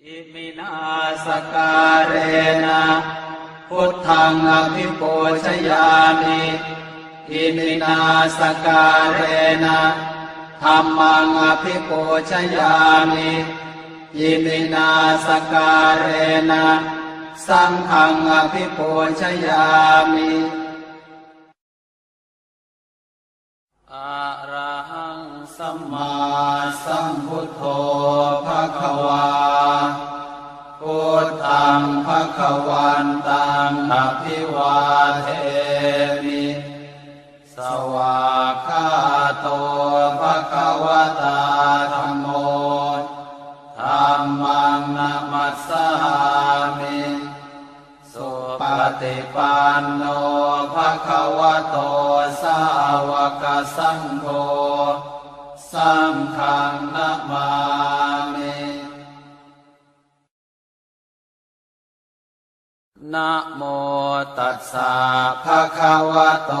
อิมินาสการเรนะพุทธังอภิปูชยามิอิมินาสการเรนะธัมมังอภิปูชยามิอิมินาสการเรนะสังฆังอภิปูชยามิอะระหังสัมมาสัมพุทโธภควาพุทธังภควันตังอภิวาเทมิสวากขาโตภควตาธัมโมธัมมังนะมัสสามิสุปฏิปันโนภควโตสาวกสังโฆสังฆังนะมามินะโมตัสสะภะคะวะโต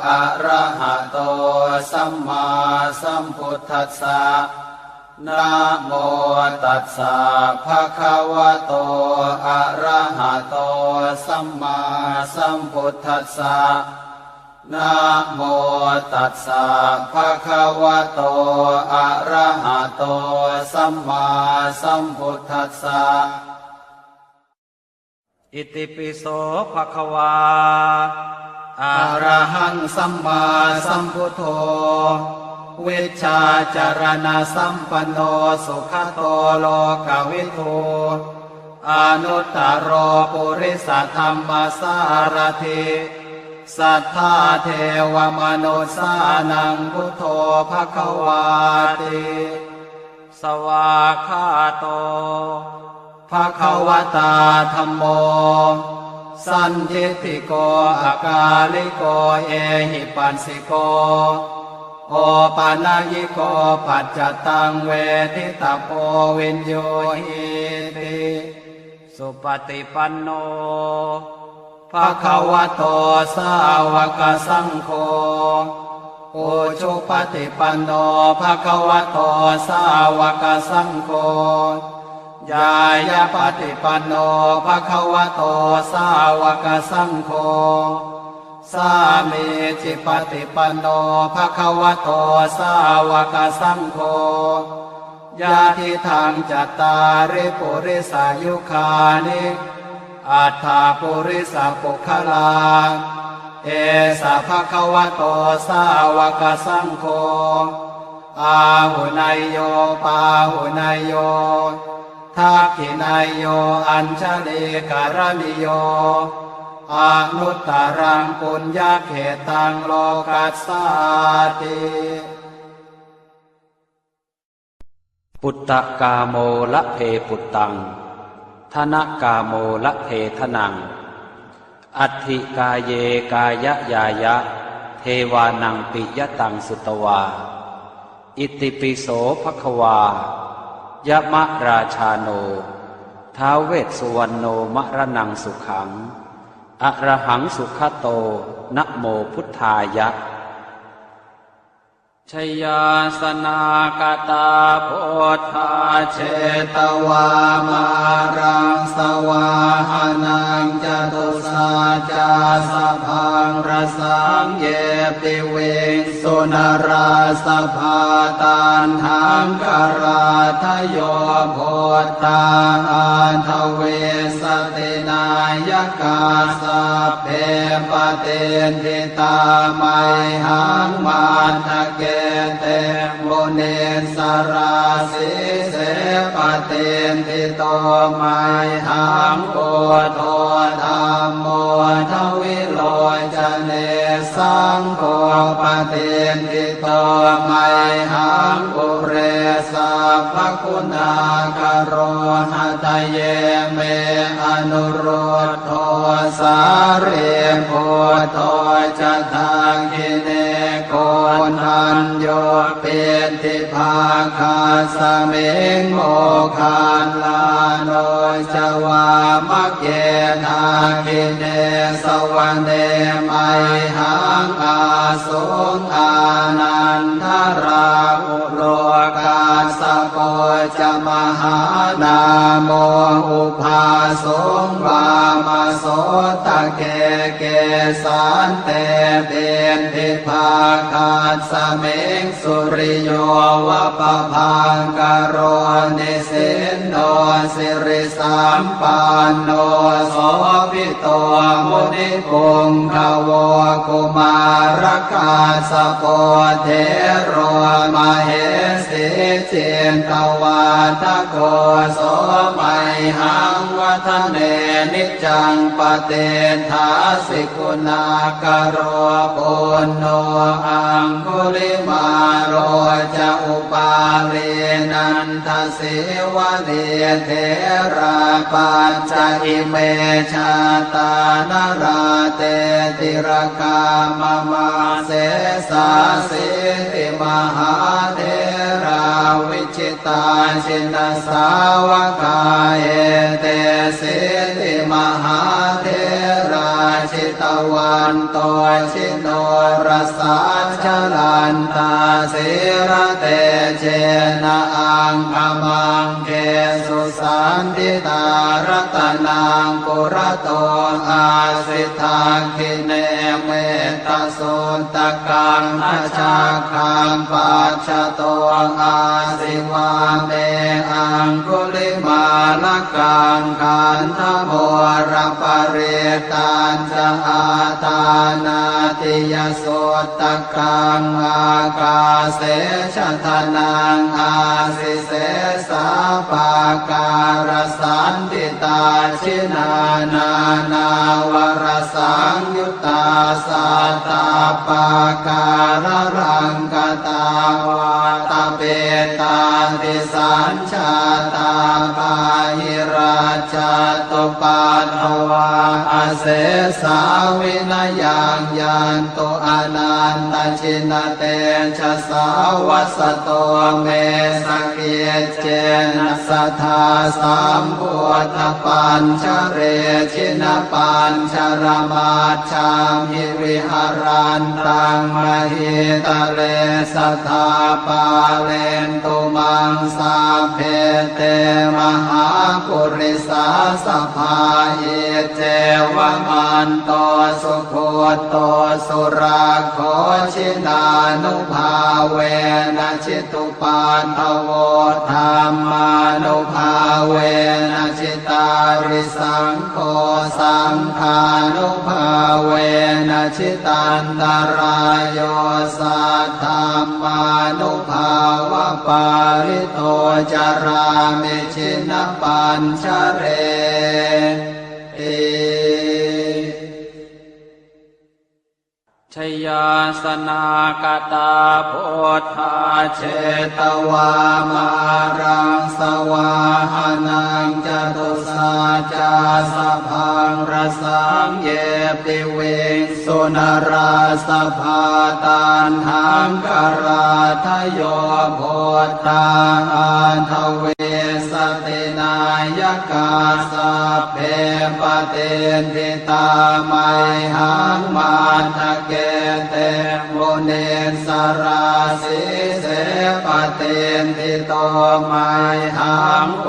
อะระหะโตสัมมาสัมพุทธัสสะนะโมตัสสะภะคะวะโตอะระหะโตสัมมาสัมพุทธัสสะนะโมตัสสะภะคะวะโตอะระหะโตสัมมาสัมพุทธัสสะอิติปิโสภะคะวาอะระหังสัมมาสัมพุทโธวิชชาจารณะสัมปันโนสุขโตโลกวิทูอนุตตโรปุริสธรรมสารถิสัทธาเทวมนุสสานังพุทโธภควาติสวากขาโตภควตาธัมโมสันทิฏฐิโกอากาลิโกเอหิปัสสิโกโอปานายิโกปัจจตังเวทิตาโพวินโยหิติสุปฏิปันโนภควโตสาวกสังโฆอุชุปฏิปันโนภควโตสาวกสังโฆญาญาปฏิปันโนภควโตสาวกสังโฆสามีจิปฏิปันโนภควโตสาวกสังโฆญาทิทังจัตตาริปุริสายุคานิอัฏฐาปุริสปุคลาเอสะภควโตสาวกสังโฆอาหุนายโยปาหุนายโยทักขินายโยอัญชลีการณิโยอนุตตรังปุญญเขตังโลกัสสาติปุตตะกาโมละเพปุตตังธนกาโมละเพทนังอัตถิกายเยกายยายะเทวานังปิยตังสุตวาอิติปิโสภควายะมะราชาโนท้าวเวสสุวรรณโนมะระนังสุขังอะระหังสุขโตนะโมพุทธายะชยาสนากตาโพธาเชตวามารังสวาหานังจตุสาจาสพังรสังเยปิเวงสุนราสภาตันหังกราทโยโพธาอันทเวสตินายกาสัพเพปเตนทิตาไมหังมาทะเกเตมุเนสราสิเสปเตนทิโตไมหังโกโทธัมโมทวิโลจเนสังโฆปเตนทิโตไมหังอุเรสัพพคุณากโรหะทะเยเมอนุโรธโทสาเรโพโทจะทังกิเนโกนัญโยเปติภาคาสเมงโมคานลาโนจวามะเกนาคิเนสวรรเนมัยหังอาสุงอานันทราอุโลกาสโกจ มหานาโมอุภาสงวามโสตะเกเกสันเตเบนทิภาคาสเมงสุริโยวะปะพังกโรนิสินโนสิริสัมปันโนโสภิโตมุนิปุงขโวกุมารกาสโปเทโรมเหสีจินตวาทโกโสมัยหังวัฒเนนิจังปเตถาสิกุณากโรปุณโนอังคุลิมาโรจะอุปาเลนันทสิวะเดเทราปัญจอิเมชาตานราเตติรกามมาเสสาสิติมหาเทราวิจิตาชินสาวกาเอเตสิติมหาเทราชิตวันโตชิโนรสาชลันตาสิระเตเจนะอังคมังเกสุสันติตารัตนังปุระโตอาสิทาคิเนเมตโสตกังอาชาคังปัจจโตอาสิวาเมอังคุลิมาลกังขันธโมระปะเรตัญจะอาตานาติยโสตกังอากาเสชะทนังอาสิเสสาปาการสันติตาชินานานาวรสังยุตตาสัตตาปาการรังกตาวาตเปตาติสัญชาตาปาหิราชตุปัฏฐวาอาเสสาวินยังยันตุอนันตชินเตชะสาวัสโตเมสเกเจนะสัทธาสัมพุทธปัญชเรชินปัญชรมาชามิวิหารันตังมหิตะเลสัทธาปาเลนตุมังสาเพเตมหาปุริสาสภาเอเจวมันโตสุโคโตสุราโคชินานุภาเวนะชิตุปันทโวธรรมานุภาเวนะชิตาริสังโฆสังฆานุภาเวนะชิตันตรายโยสัทธัมมานุภาวะปาริโตจารามิชินปัญชเรชยาสนากตาพุทธาเชตวามารังสวาหานังจตุสาจาสพังรสังเยปิเวงสุนราสภาตันหังกราทโยโพธาอันทเวสตินายกาสัพเพปเตนทิตาไมหังมาทะเกเตโมเนสราสิเสปเตนทิโตไมหังโพ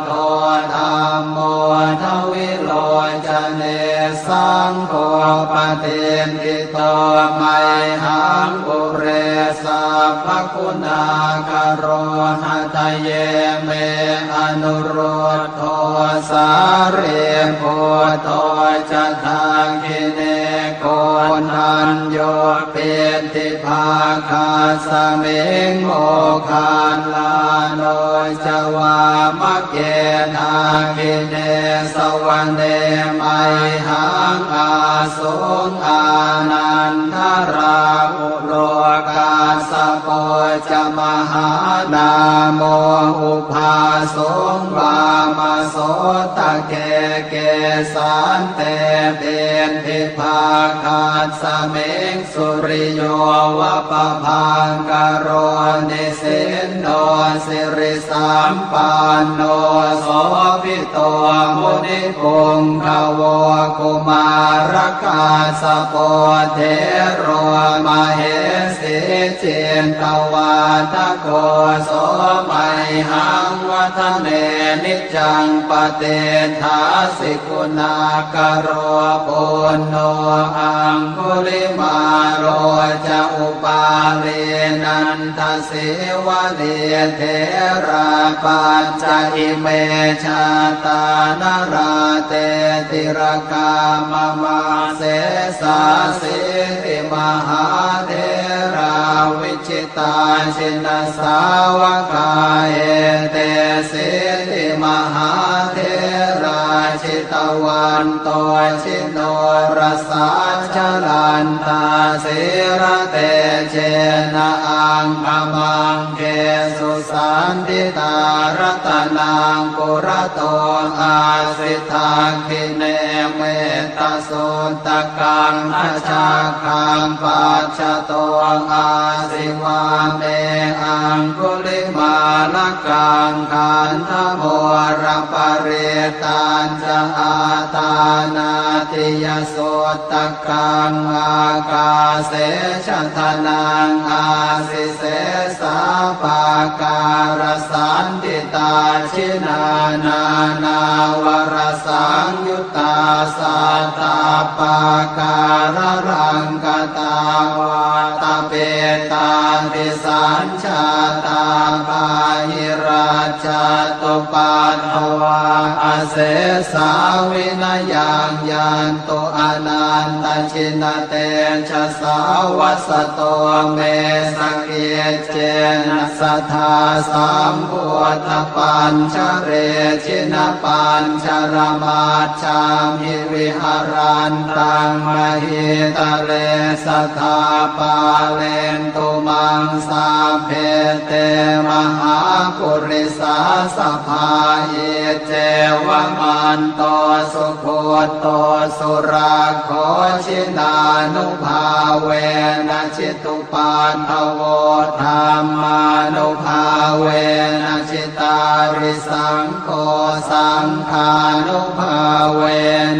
โทธรรมโมทวิโลจเนสังโฆปเตนทิโตไมหังปุเรสัพพคุณากโรหะทะเยเมอนุโรธโทสาเรโพโตจะทางกิเนโกนันโยเปติภาคาสเมงโมคานลาโนจวามะเกทากิเนสวรรเนมัยหังอาสุงอานันทราอุโลกาสโปจะมหานาโมอุภาสงวามโสตะเกเกสันเตเบนทิภา คาสเมงสุริโยวะปะพังกโรนิสินโนสิริสัมปันโนโสภิโตมุนิปุงขโวกุมารคาสโปเทโรมเหสีเจนตวาทโกโสมัยหังวัฒเนนิจังปเตถาสิกุณากโรปุณโนอังคุลิมาโรจะอุปาเลนันทสิวะเดเทราปัญจอิเมชาตานราเตติรกามมาเสสาสิริมหาเทราวิจิตาชินสาวกาเอเตสิริมหาเทราชิตวันโตชิโนรสาชลันตาสิระเตเจนะอังคมังเกสุสันติตารัตนังปุระโตอาสิทาคิเนเมตโสตกังอชาคังปัจจโตอาสิวาเมอังคุลิมาลกังขันธโมรปเรตัญจะอาตานาติยโสตกังอากาเสชทนังอาสิเสสาปาการสันติตาชินานานาวรสังยุตตาสัตตาปาการรังกตาวาตเปตาติสัญชาตาปาหิราชตุปัฏฐวาอเสสาวินยังยันตุอนันตชินเตชะสาวัสโตเมสเกเจนะสัทธาสัมพุทธปัญชเรชินปัญชรมาชามิวิหารันตังมหิตะเลสัทธาปาเลนตุมังสาเพเตมหาปุริสาสภาเยเจวมันโตสุโคโตสุราโคชินานุภาเวนะชิตุปันทโวธรรมานุภาเวนะชิตาริสังโฆสังฆานุภาเว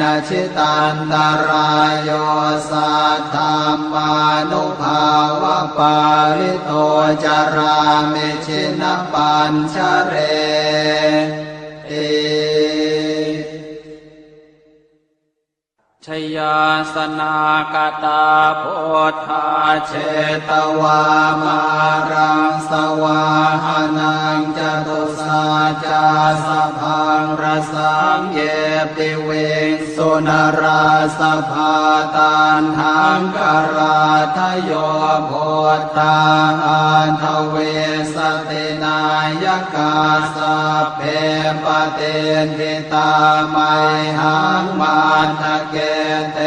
นะชิตันตรายโยสัทธัมมานุภาวะปาริโตจารามิชินปัญชเรชยาสนากตาโพธาเชตวามารังสวาหานังจตุสาจาสพังรสังเยปิเวงสุนราสภาตันหังกราทโยโพธาอันทเวสตินายกาสัพเพปเตนทิตาไมหังมันทะเกเต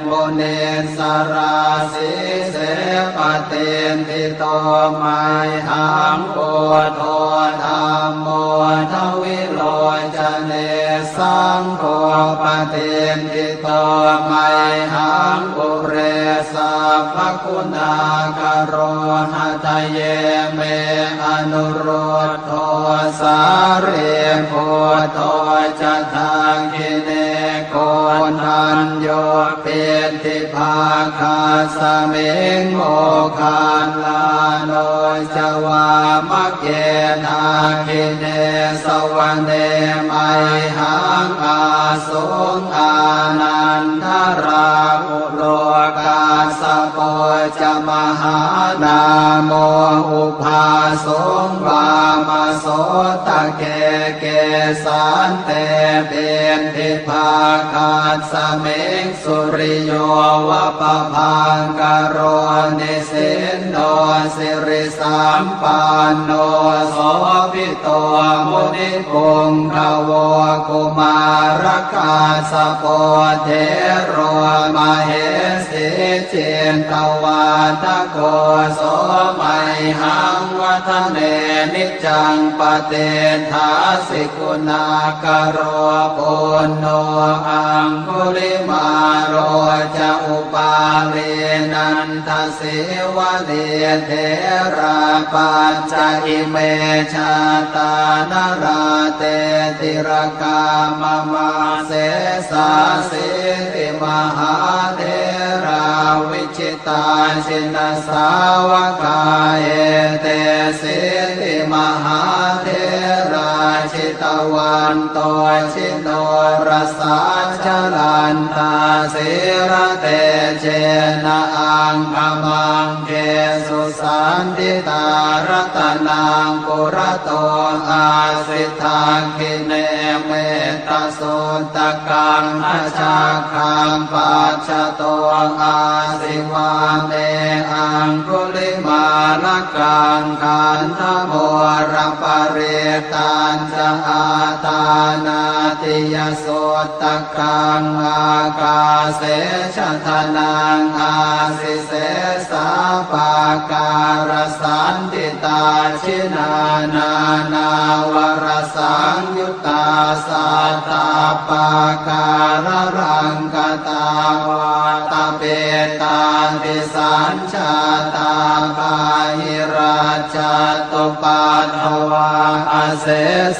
มุเนสราสิเสปเตนทิโตไมหังโพโธธรรมโมทวิโลจเนสังโฆปเตนทิโตไมหังปุเรสัพพคุณากโรหะทะเยเมอนุโรธโทสาเรโพโทจะทางกิเนโกนันโยเป็นทิภาคาสเมงโมคานลาโนจวามะเกนาคิเนสวรรเนไมหังอาสุงอานันทราอุโลกาสโปจะมหานาโมอุภาสงวามโสตะเกเกสันเตเป็นทิภาคาสเมงสุริโยวะปะพังกโรนิสินโนสิริสัมปันโนโสภิโตมุนิปุงขโวกุมารคาสโปเทโรมเหสีเจนตวาทโกโสมัยหังวัฒเนนิจังปเตถาสิกุณากโรปุณโนอังคุ คุลิมาโรจะอุปาเลนันทเสวะเลเทราปัญจอิเมชาตานราเตติรกามมาเสสาสิติมหาเทราวิชิตาชินสาวกาเอเตสิติมหาเทราชิตวันโตชิโนรสาชลันตาสิระเตเจนะอังคมังเกสุสันติตารัตนังปุระโตอาสิทาคิเนเมตตาสุตกังอาชาคังปัจจโตอาสิวาเมอังคุลิมาลกังขันธโมรปริตันจะอาตานาติยโสตกังอากาเสชทนังอาสิเสสาปาการสันติตาชินานานาวรสังยุตตาสัตตาปาการรังกตาวาตาเปตาติสัญชาตาปาหิราชตุปัฏฐวาอาเส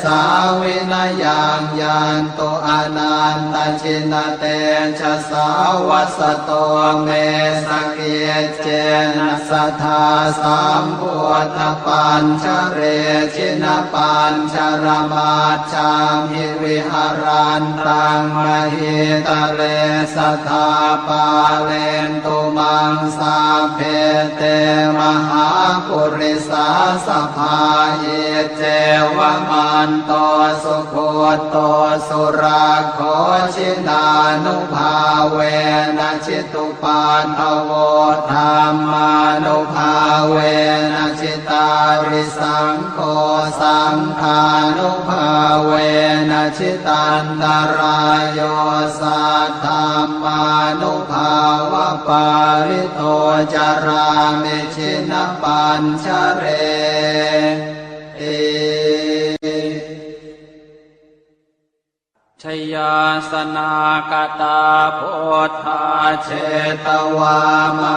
สาวินยังยันตุอนันตชินเตชะสาวัสโตเมสเกเจนะสัทธาสัมพุทธปัญชเรชินปัญชรมาชามิวิหารันตังมหิตะเลสัทธาปาเลนตุมังสาเพเตมหาปุริสาสภาเยเจวมันโตสุโคโตสุราโคชินานุภาเวนะชิตุปันทโวธรรมานุภาเวนะชิตาริสังโฆสังฆานุภาเวนะชิตันตรายโยสัทธามานุภาวะปาริโตจารามิชินปัญชเรชยาสนากตาโพธาเชตวามา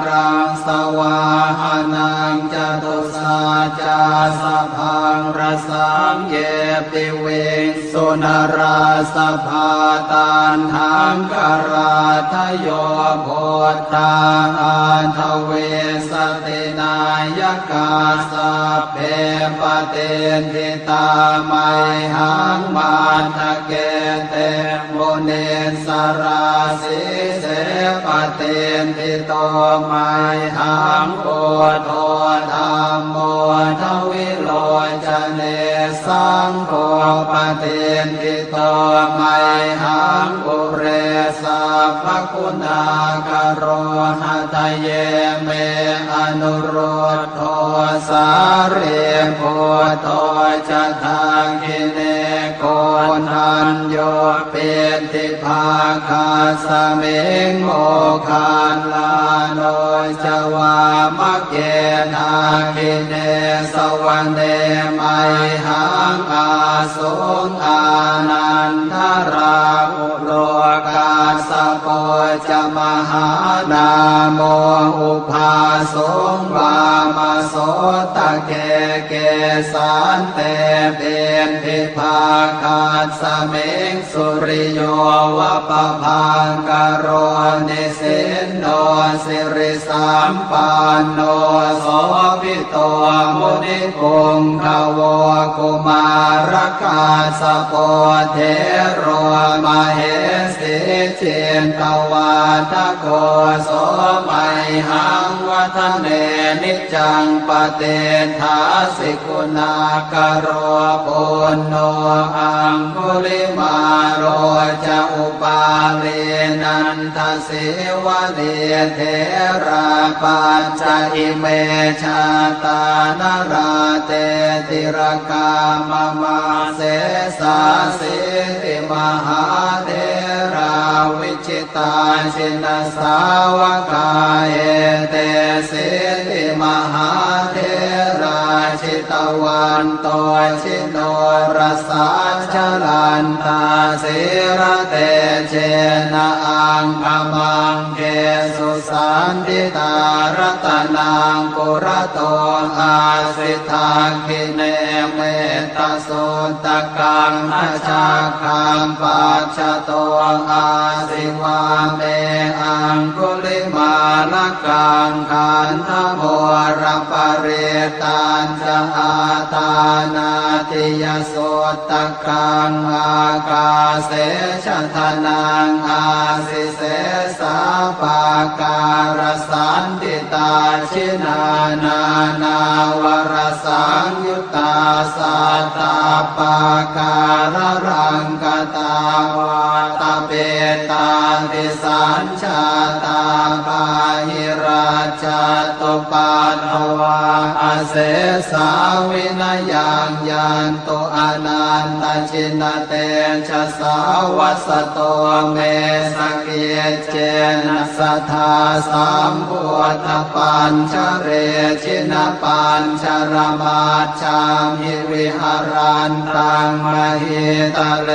รังสวาหานังจตุสาจาสพังรสังเยปิเวสุนราสภาตันทังกราทโยโพธาอันทเวสตินายกาสัพเพปเตนทิตาไมหังมาทะเกเตโมเนสราสิเสปเตนทิโตไมหังโพโทธรรมโมทวิโลจเนสังโฆปเตนทิโตไมหังปุเรสัพพคุณากโรหะทะเยเมอนุโรธโทสาเรโพโตจะทางกิเนโกนันโยเป็นทิภาคาสเมงโมคานลาโนจวามะเกนาคิเนสวันเดมัยหังอาสุงอานันทราอุโลกาสโปจะมหานาโมอุภาสุงวามาโสตะเกเกสันเตเป็นทิภาคาสเมงสุริโยวะปะพังกโรนิสินโนสิริสัมปันโนโสภิโตมุนิปุงขโวกุมารกาสโปเทโรมเหสิเจนตวาทโกโสมัยหังวัฒเนนิจังปเตทาสิกุณากโรปุณโนอังคุลิมาโรจะอุปาเลนันทเสวะเลเทราปัญจอิเมชาตานราเตติรกามมาเสสาสิติมหาเทราวิชิตาชินสาวกาเอเตสิติมหาเทราชิตวันโตชิโนรสาช ชลันตาสิระเตเจนะอังคมังเกสุสันติตารตนังปุระโตอาสิทาคิเนเมตตาสุตกังอาชาคังปัจจโตอาสิวาเมอังคุลิมาลกังขันธโมรปริตันจะอาตานาติยโสตกังอากาเสชทนังอาสิเสสาปาการสันติตาชินานานาวรสังยุตตาสัตตาปาการรังกตาวาตาเปตาติสัญชาตาปาหิราชตุปัตถวาอาเสสาวินายังยันตุอนันตชินเตชะสาวัสโตเมสเกเจนะสัทธาสัมพุทธปัญชเรชินปัญชรมาชามิวิหารันตังมหิตะเล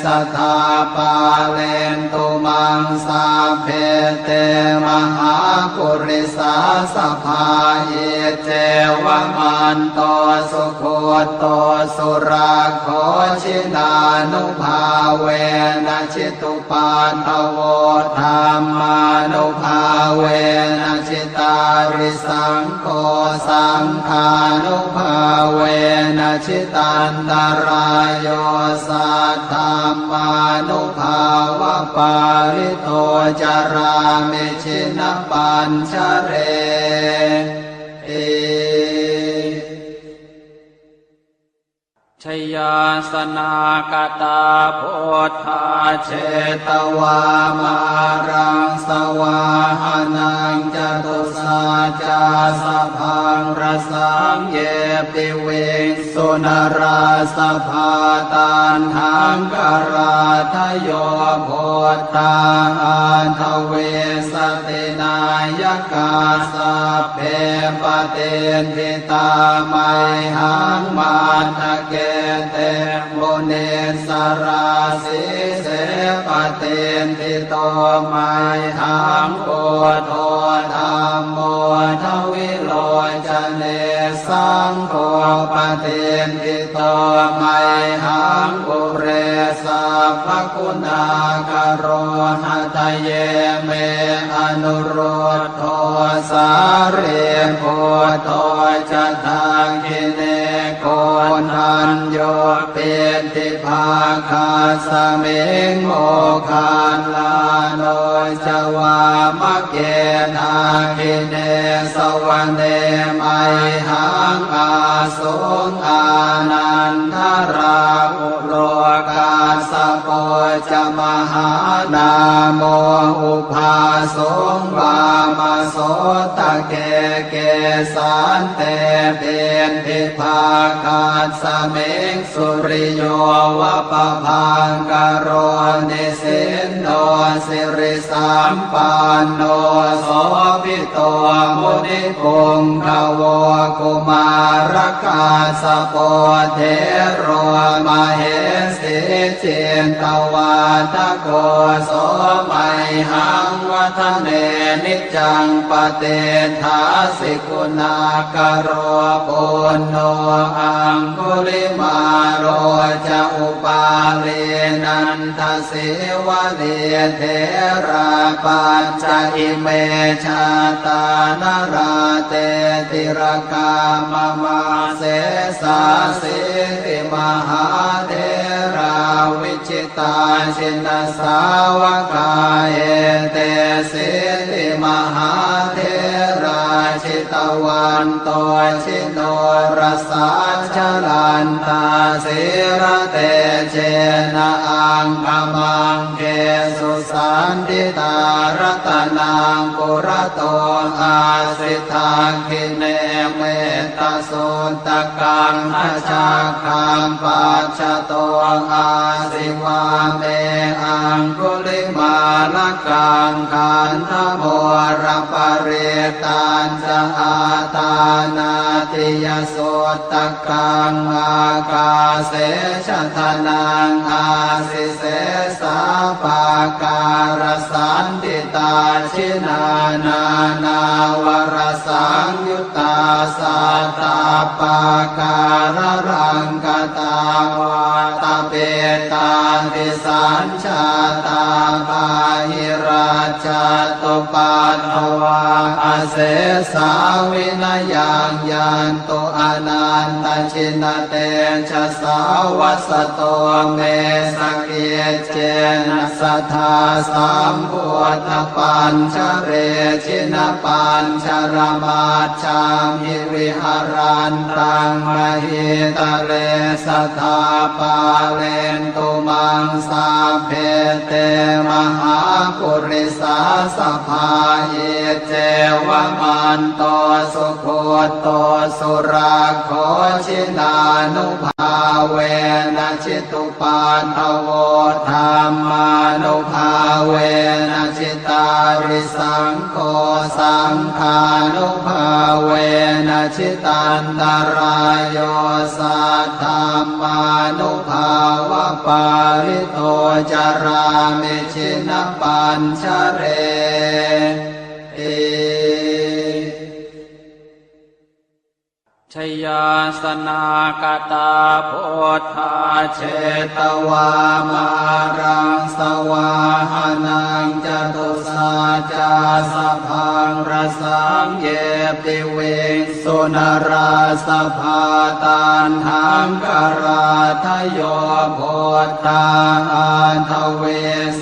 สัทธาปาเลนตุมังสาเพเตมหาปุริสาสภาเยเจวมันโตสุโคโตสุราโคชินานุภาเวนะชิตุปันทโวธรรมานุภาเวนะชิตาริสังโฆสังฆานุภาเวนะชิตันตรายโยสัทธามานุภาวะปาริโตจารามิชินปัญชเรชยาสนากตาโพธาเชตวามารังสวาหานังจตุสาจาสพังรสังเยปิเวสุนราสภาตันหังกราทโยโพธาอันทเวสตินายกาสัพเพปเตนทิตาไมหังมาทะเกเตโมเนสราสิเสปเตนทิโตไมหังโอโทธรรมโมทวิโลจเนสังโฆปเตนทิโตไมหังปุเรสัพพคุณากโรหัตเยเมอนุโรธโทสาเรโพโทจะทังคิเนโกนันโยเป็นทิภาคาสเมงโมคานลาโนจวามะเกนาคิเนสวรรเนไมหังอาสงอานันทราอุโลกาสโปจะมหานาโมอุภาสงวามาโสตะเกเกสันเตเป็นทิภาคาสเมงสุริโยวะปะพังกโรนิสินโนสิริสัมปันโนโสภิโตมุนิปุงขโวกุมารกาสโปเทโรมเหสิเจนตวาตโกโสไมหังวัฒเนนิจังปเตทาสิกุณากโรปุณโนอังคุลิมาโรจะอุปาเลนันทสิวะเลเทราปัญจอิเมชาตานราเตติรกามมาเสสาสิติมหาเทราวิจิตาชินสาวกาเอเตสิติมหาเทราชิตวันโตชิโนรสาชลันตาสิระเตเจนะอังคมังเกสุสันติตารตนังปุระโตอาสิทาคิเนเมตตาสุตกังอาชาคังปัจจโตอาสิวาเมอังคุลิมาลกังขันธโมรปร ริตานจะอาตานาติยโสตกังอากาเสชะทนังอาสิเสสาปาการสันติตาชินานานาวรสังยุตตาสัตตาปาการรังกตาวาตาเปตาติสัญชาตาปาหิราชตุปัตถวาอาเสสาวินายังยันตุอนันตชินเตชะสาวัสโตเมสเกเจนะสัทธาสัมพุทธปัญชเรชินปัญชรมาชามิวิหารันตังมหิตะเลสัทธาปาเลนตุมังสาเพเตมหาปุริสาสภาเยเจวมันโตสุโคโตสุราโคชินานุภาเวนะชิตุปันทโวธรรมานุภาเวนะชิตาริสังโฆสังฆานุภาเวนะชิตันตรายโยสัทธามานุภาวะปาริโตจารามิชินปัญชเรชยาสนากตาโพธาเชตวามารังสวาหานังจตุสาจาสพังรสังเยปิเวงสุนราสภาตันหังกราทโยโพธาอันทเว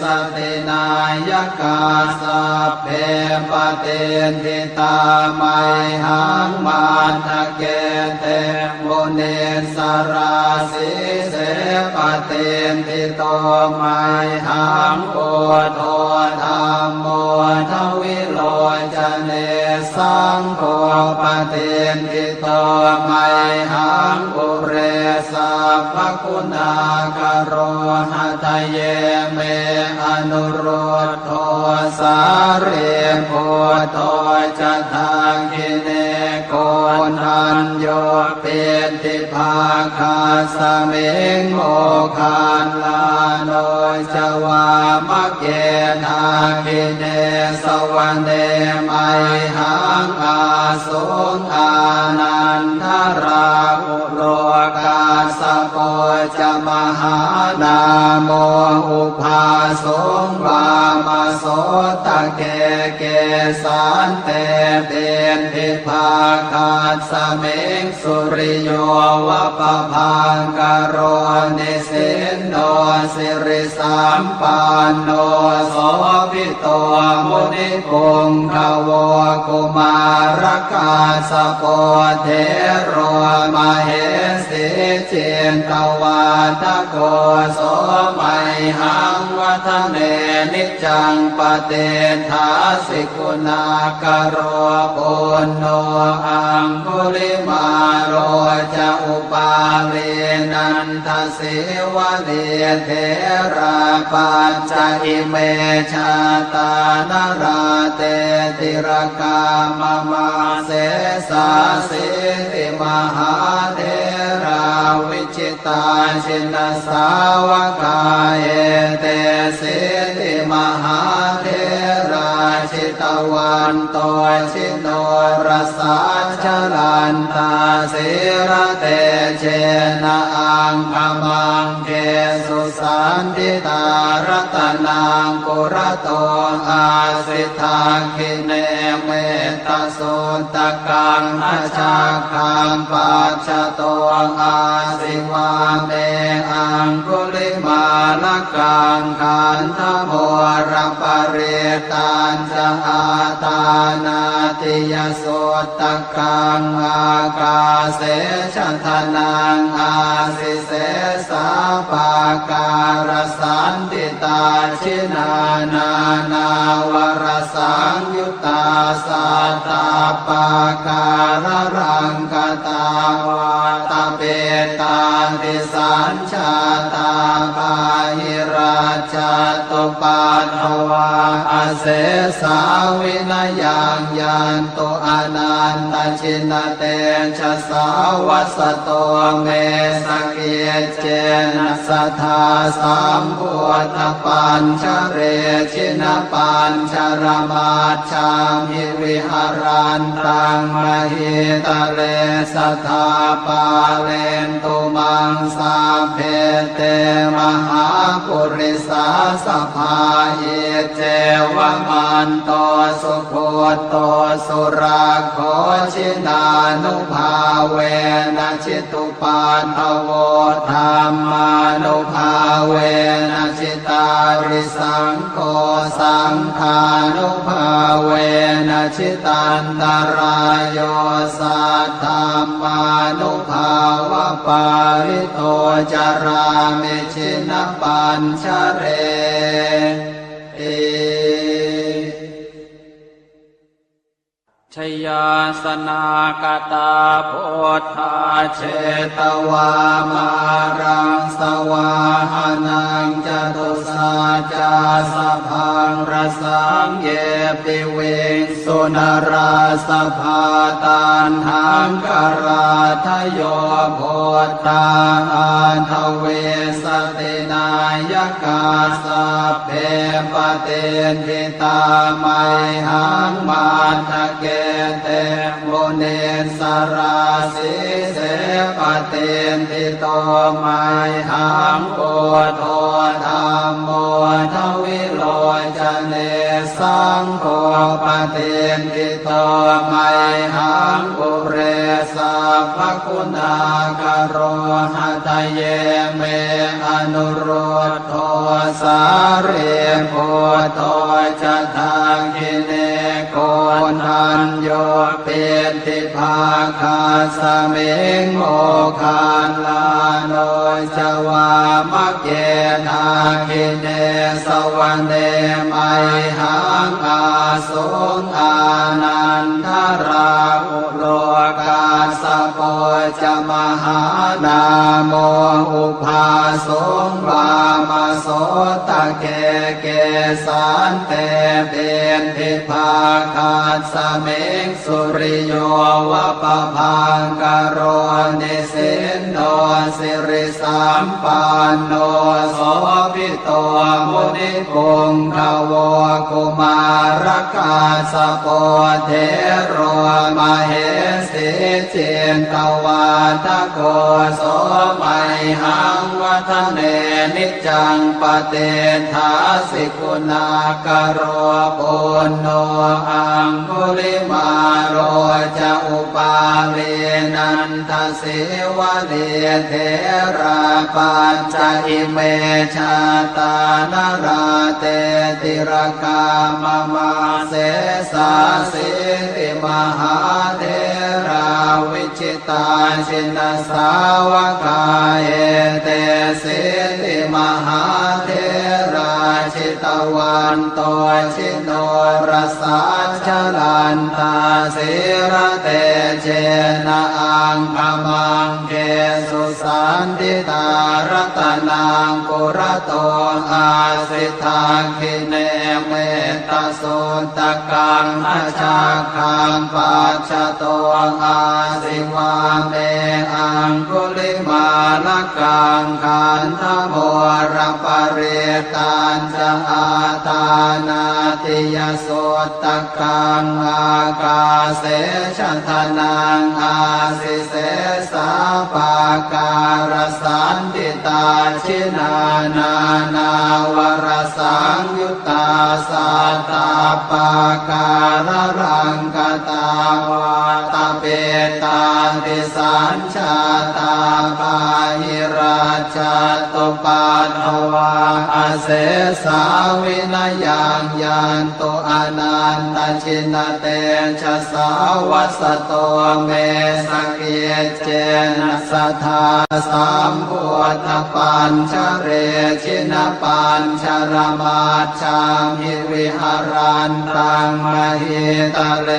สตินายกาสัพเพปเตนทิตาไมหังมันทะเกเตโมเนสราสิเสปเตนทิโตไมหังโอโทธรรมโมทวิโลจเนสังโฆปเตนทิโตไมหังปุเรสัพพคุณากโรหะทะเยเมอนุโรธโทสาเรโพโทจะทังกิเนโกนัญโยเป็นทิภาคาสเมงโมคานลาโนจวามะเกนาคิเนสวรรเนไมหังอาสุงอานันทราอุโลกาสโปจะมหานาโมอุภาสงวามโสตะเกเกสันเตเป็นทิภาคาสเมงสุริโยวะปะพังกโรนิสินโนสิริสัมปันโนโสภิโตมุนิปุงขโวกุมารกาสโปเทโรมเหสิเจนตวาทโกโสไมหังวัฒเนนิจังปเตทาสิกุณากโรปุณโนอังคุลิมาโรจะอุปาเวนันทสิวะเดเทราปัจจอิเมชาตานราเตติรกามมาเสสาสิติมหาเทราวิจิตาชินสาวกายเตสิติมหาเทราชิตวันโตชิโนรสาชลันตาสิระเตเชนะอังคมังเกสุสันติตารัตนังปุระโตอาสิทาคิเนเมตสุตกังอาชาคังปัจจโตอาสิวาเมอังคุลิมาลกังขันธโมรปริตันจะอาตานาติยโสตกังอากาเสชะทนังอาสิเสสาปาการสันติตาชินานานาวรสังยุตตาสัตตาปาการรังกตาวาตาเปตาติสัญชาตาปาหิราชตุปัตถวา อาเสสาวินยังยันโตอนันตชินเตชะสาวัสโตเมสเกเจนะสัทธาสัมพุทธปัญชเรชินปัญชรมาชามิวิหารันตังมหิตะเลสัทธาปาเลนตุมังสาเพเตมหาปุริสาสภาเยเจวมันโตสุโคโตสุราโคชินานุภาเวนะชิตุปาทโวธรรมานุภาเวนะชิตาริสังโฆสังฆานุภาเวนะชิตันตรายโยสัทธามานุภาวะปาริโตจารามิชินปัญชเรชยาสนากตาโพธาเชตวามารังสวาหานังจตุสาจาสพังรสังเยปิเวสุนราสภาตันหังกราทโยโพธาอันทเวสตินายกาสัพเพปเตทิตาไมหังมาทะเกเตโมเนสราสิเสปเตทิโตไมหังโอโทธรรมโมทวิโลจเนสังโฆปเตทิโตไมหังปุเรสัพพคุณากโรหะทะเยเมอนุโรธโทสาเรโพโตจะทาคิเนโกนันโยเปติภาคาสเมงโมคาลาโนจวามะเกทาคิเนสวรรเนไมหังอาสุงอานันทราอุโลกาสโปจะมหานาโมอุภาสงวามโสตะเกเกสันเตเบนทิภาคาสเมงสุริโยวะปะพังกโรนิสินโนสิริสัมปันโนโสภิโตมุนิปุงขโวกุมารกาสโปเทโรมเหสิเจนตวาทโกโสมัยหังวัฒเนนิจังปเตทาสิกุณากโรปุณโนอังคุลิมาโรจะอุปาเลนันทสิวะเลเทราปัญจอิเมชาตานราเตติรกามมาเสสาสิติมหาเทราวิจิตาชินสาวกาเอเตสิติมหาเทราชิตวันโตชิโนรสาชลันตาสิระเตเชนะอังคมังเกสุสันติตารัตนังปุระโตอาสิทาคิเนเมตสุตกังอาชาคังปัจจโตอาสิวาเมอังคุลิมาลกังขันธโมรปเรตันจะอาตานาติยโสตกังอากาเสชทนังอาสิเสสาปาการสันติตาชินานานาวรสังยุตตาสัตตาปาการรังกตาวาตเปตาติสัญชาตาปาหิราชตุปัฏฐวาอาเสสาวินยังยันโตอนันตชินเตชะสาวัสโตเมสเกเจนะสัทธาสัมพุทธปัญชเรชินปัญชรมาชามิวิหารันตังมหิตะเล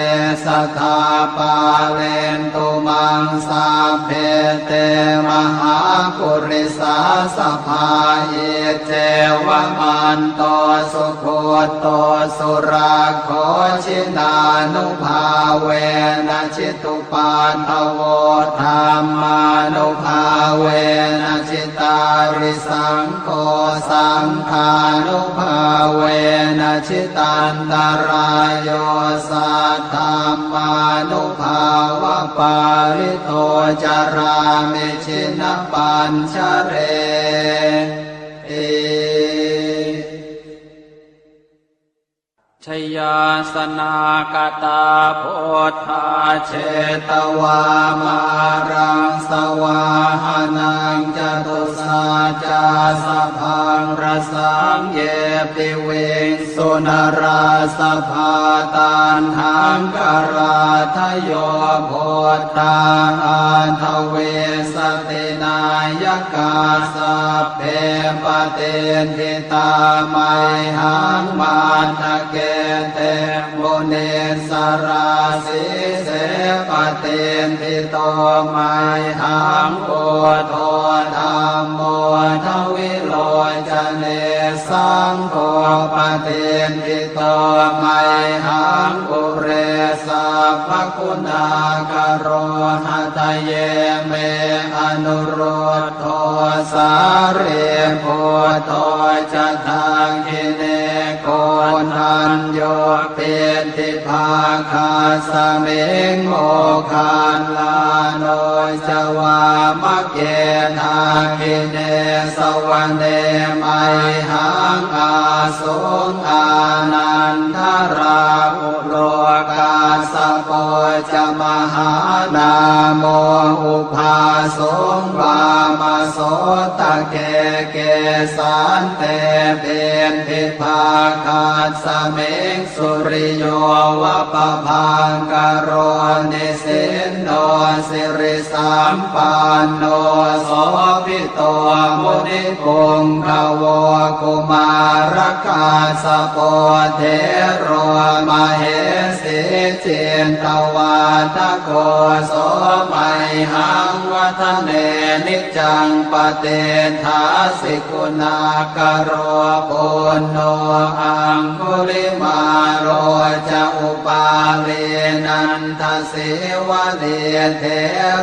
สัทธาปา เลนตุมังสาเพเตมหาปุริสาสภาเยเจวะมันโตสุโคโตสุราโคชินานุภาเวนะจิตุปาทโวธรรมานุภาเวนะจิตาริสังโฆสังฆานุภาเวนะจิตันตรายโยสัทธามานุภาวะปาริโตจารามิชินปัญชเรชยาสนากตาโพธาเชตวามารังสวาหานังจตุสาจาสพังรสังเยปิเวงสุนราสภาตานหังกราทโยโพธาอันทเวสตินายกาสัพเพปเตทิตาไมหังมาทะเกเตโมเนสราสิเสปเตทิโตไมหังโอโทธรรมโมทวิโลจเนสังโฆปเตทิโตไมหังปุเรสัพพคุณากโรหะทะเยเมอนุโรธโทสาเรโพโทจะทาคิเนโกนันโยเป็นทิภาคาสเมงโมคันลาโนจวามะเกทาคิเนสวรรเนไมหังอาสุงอานันทราอุโลกาสโปจะมหานาโมอุภาสงวามโสตะเกเกสันเตเป็นทิภาคาสเมงสุริโยวะปะพังกโรนิสินโนสิริสัมปันโนโสภิโตมุนิปุงภวกุมารกาสโปเทโรมเหสิเจนตวาทโกโสมัยหังวัฒเนนิจังปเตทาสิกุณากโรปุณโนอังคุลิมาโรจะอุปาเลนันทสิวะเลเท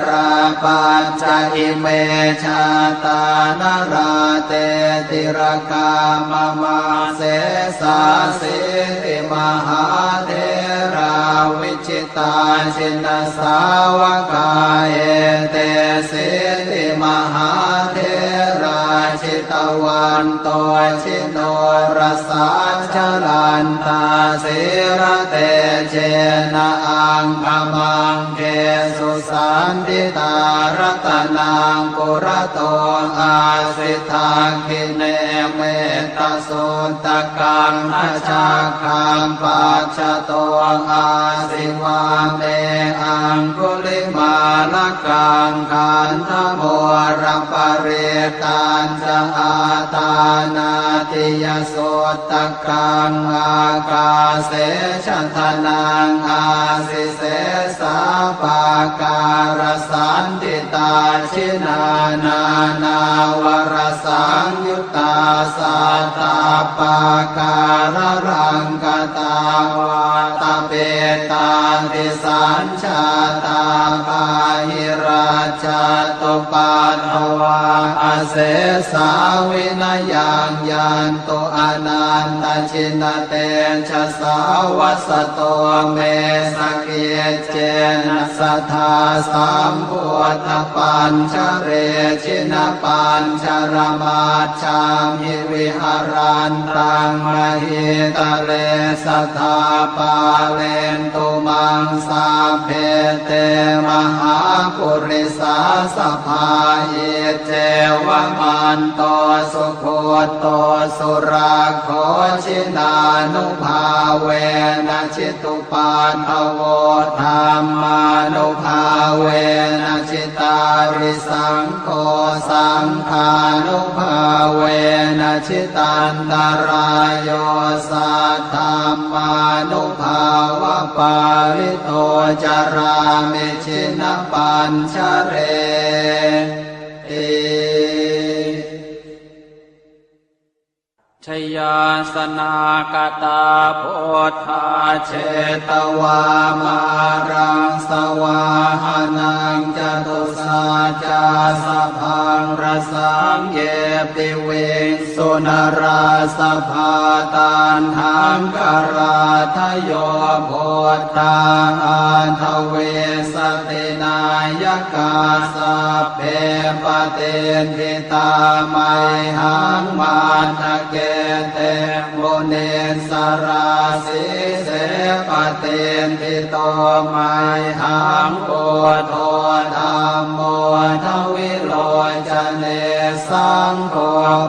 ราปัญจอิเมชาตานราเตติรกามมาเสสาสิติมหาเทราวิจิตาชินสาวกาเอเตสิติมหาเทราชิตวันโตชิโนรสาชลันตาสิระเตเจนะอังคมังเกสุสันติตารัตนังกุระโตอาสิทาคิเนเมตสุตกังอาชาคังปัจจโตอาสิวาเมอังคุลิมาลกังขันธโมรัปเรตันจะอาตานาติยโสตกังอากาเสชทนังอาสิเสสาปาการสันติตาชินานานาวรสังยุตตาสัตตาปาการรังกตาวาตเปตาติสัญชาตาปาหิราชตุปัฏฐวาอเสสาวินยังยันตุอนันตชินเตชะสาวัสโตเมสเกเจนะสัทธาสัมพุทธปัญชเรชินปัญชรมาชามหิวิหารันตังมหิตะเลสัทธาปาเลนตุมังสาเพเตมหาปุริส าสภาเยเจวมันโตสุโคโตสุราโคชินานุภาเวนะชิตุปาทโวธรรมานุภาเวนะชิตาริสังโฆสังฆานุภาเวนะชิตันตรายโยสัทธัมมานุภาวะปาริโตจารามิชินปัญชเรชยาสนากตาโพธาเชตวามารังสวาหานังจตุสาจาสพังรสังเยปิเวงสุนราสภาตันหังกราทโยโพธาอันทเวสตินายกาสัพเพปเตนทิตาไมหังมาทะเกเตโมเนสราสิเสปเตนทิโตไมหังโอโทธัมโมทวิโลจเนสังโฆ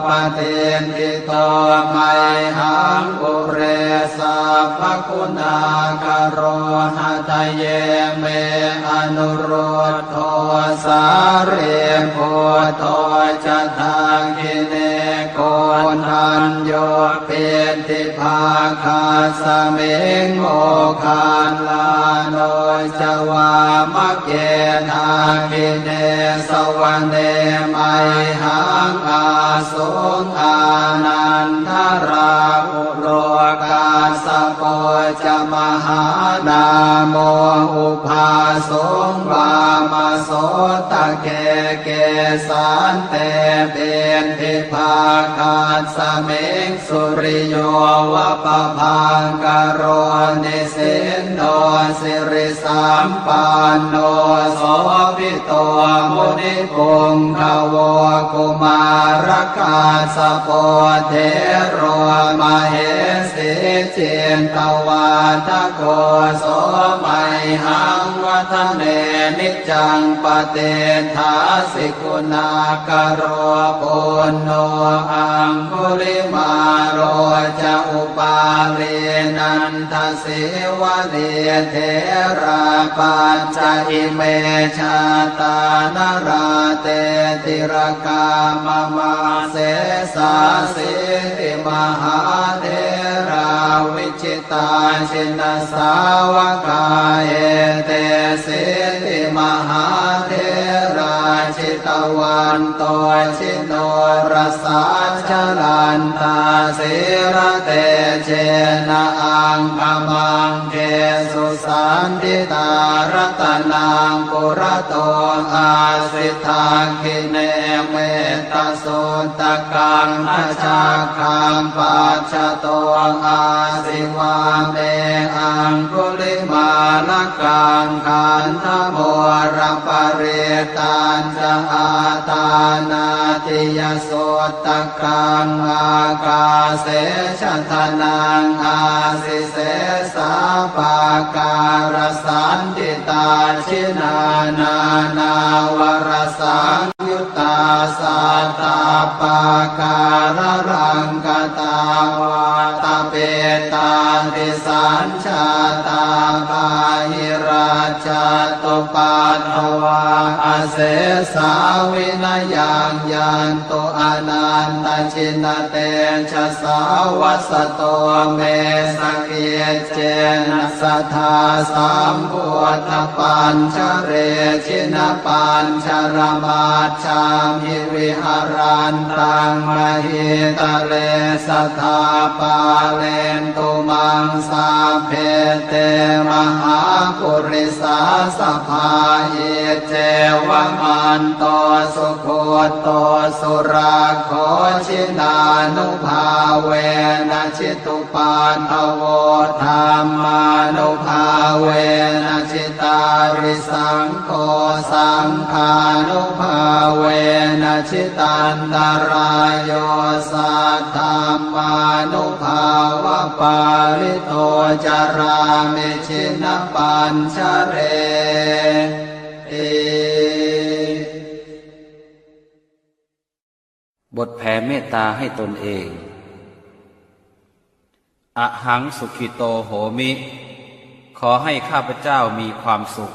ปเตนทิโตไมหังอุเรสัพพคุณากโรหะทะเยเมอนุโรธโทสาเรโพโทจะทากิเนโกนันโยเปติภาคาสเมงโมคานลาโนจวามะเกทากิเนสวรรเนมัยหังอาสุงอานันทราอุโลกาสโปจะมหานาโมอุภาสงวามโสตะเกเกสันเตเบนทิภาคาสเมงสุริโยวะปะพังกโรนิสินโนสิริสัมปันโนโสภิโตมุนิปุงขโวกุมารกาสโปเทโรมเหสิเจนตวาทโกโสมัยหังวัฒเนนิจังปเตทาสิกุณากโรปุณโนอังคุลิมาโรจะอุปาเลนันทสิวะเดเทราปัญจอิเมชาตานราเตติรกามมาเสสาสิติมหาเทราวิจิตาชินสาวกาเอเตสิติมหาเทราชิตวันโตชิโนรสาชลันตาสิระเตเจนะอังคมังเกสุสันติตารัตนังปุระโตอาสิทาคิเนเมตสุตกังอชาคังปัจจโตอาสิวาเมอังคุลิมาลกังขันธโมระปะเรตันจะอาตานาติยโสตกังอากาเสชะทนังอาสิเสสาปาการสันติตาชินานานาวรสังยุตตาสัตตาปาการรังกตาวาตาเปตาติสัญชาตาภาหิราชตุปัตถวาอาเสสาวินยังยันตุอนันตชินเตชะสาวัสโตเมสเกเจนะสัทธาสัมพุทธปัญชเรชินปัญชรมาชามิวิหารันตังมหิตะเลสัทธาปาเลนตุมังสาเพเตมหาปุริสาสภาเยเจวมันโตสุโคโตสุราโคชินานุภาเวนะชิตุปาทโวธรรมานุภาเวนะชิตาริสังโฆสังฆานุภาเวนะชิตันตรายโยสัทธัมมานุภาวะปาริโตจารามิชินปัญชเร บทแผ่เมตตาให้ตนเองอหังสุขิโตโหมิขอให้ข้าพเจ้ามีความสุข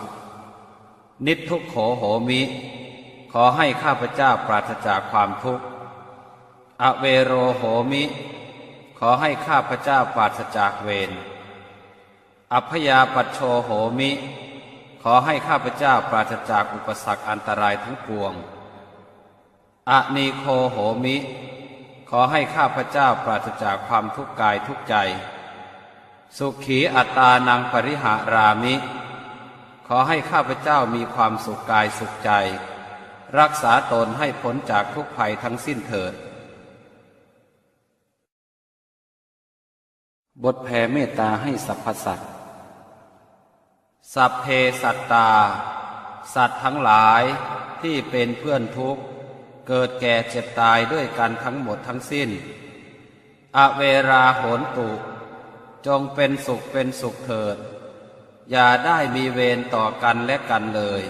นิททุกโขโหมิขอให้ข้าพเจ้าปราศจากความทุกข์อเวโรโหมิขอให้ข้าพเจ้าปราศจากเวรอัพยาปัชโชโหมิขอให้ข้าพเจ้าปราศจากอุปสรรคอันตรายทั้งปวงอนีโคโหมิขอให้ข้าพเจ้าปราศจากความทุกข์กายทุกข์ใจสุขีอัตตานังปริหารามิขอให้ข้าพเจ้ามีความสุขกายสุขใจรักษาตนให้พ้นจากทุกภัยทั้งสิ้นเถิดบทแผ่เมตตาให้สรรพสัตว์สัพเพสัตตาสัตว์ทั้งหลายที่เป็นเพื่อนทุกข์เกิดแก่เจ็บตายด้วยกันทั้งหมดทั้งสิ้นอเวราโหนตุจงเป็นสุขเป็นสุขเถิดอย่าได้มีเวรต่อกันและกันเลย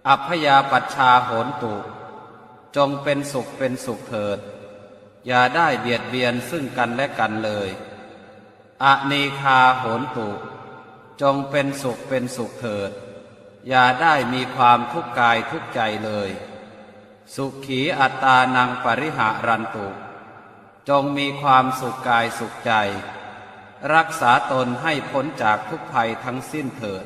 อัพยาปัชชาโหนตุจงเป็นสุขเป็นสุขเถิดอย่าได้เบียดเบียนซึ่งกันและกันเลยอนีคาโหนตุจงเป็นสุขเป็นสุขเถิดอย่าได้มีความทุกข์กายทุกข์ใจเลยสุขีอัตตานังปริหารันตุจงมีความสุขกายสุขใจรักษาตนให้พ้นจากทุกภัยทั้งสิ้นเถิด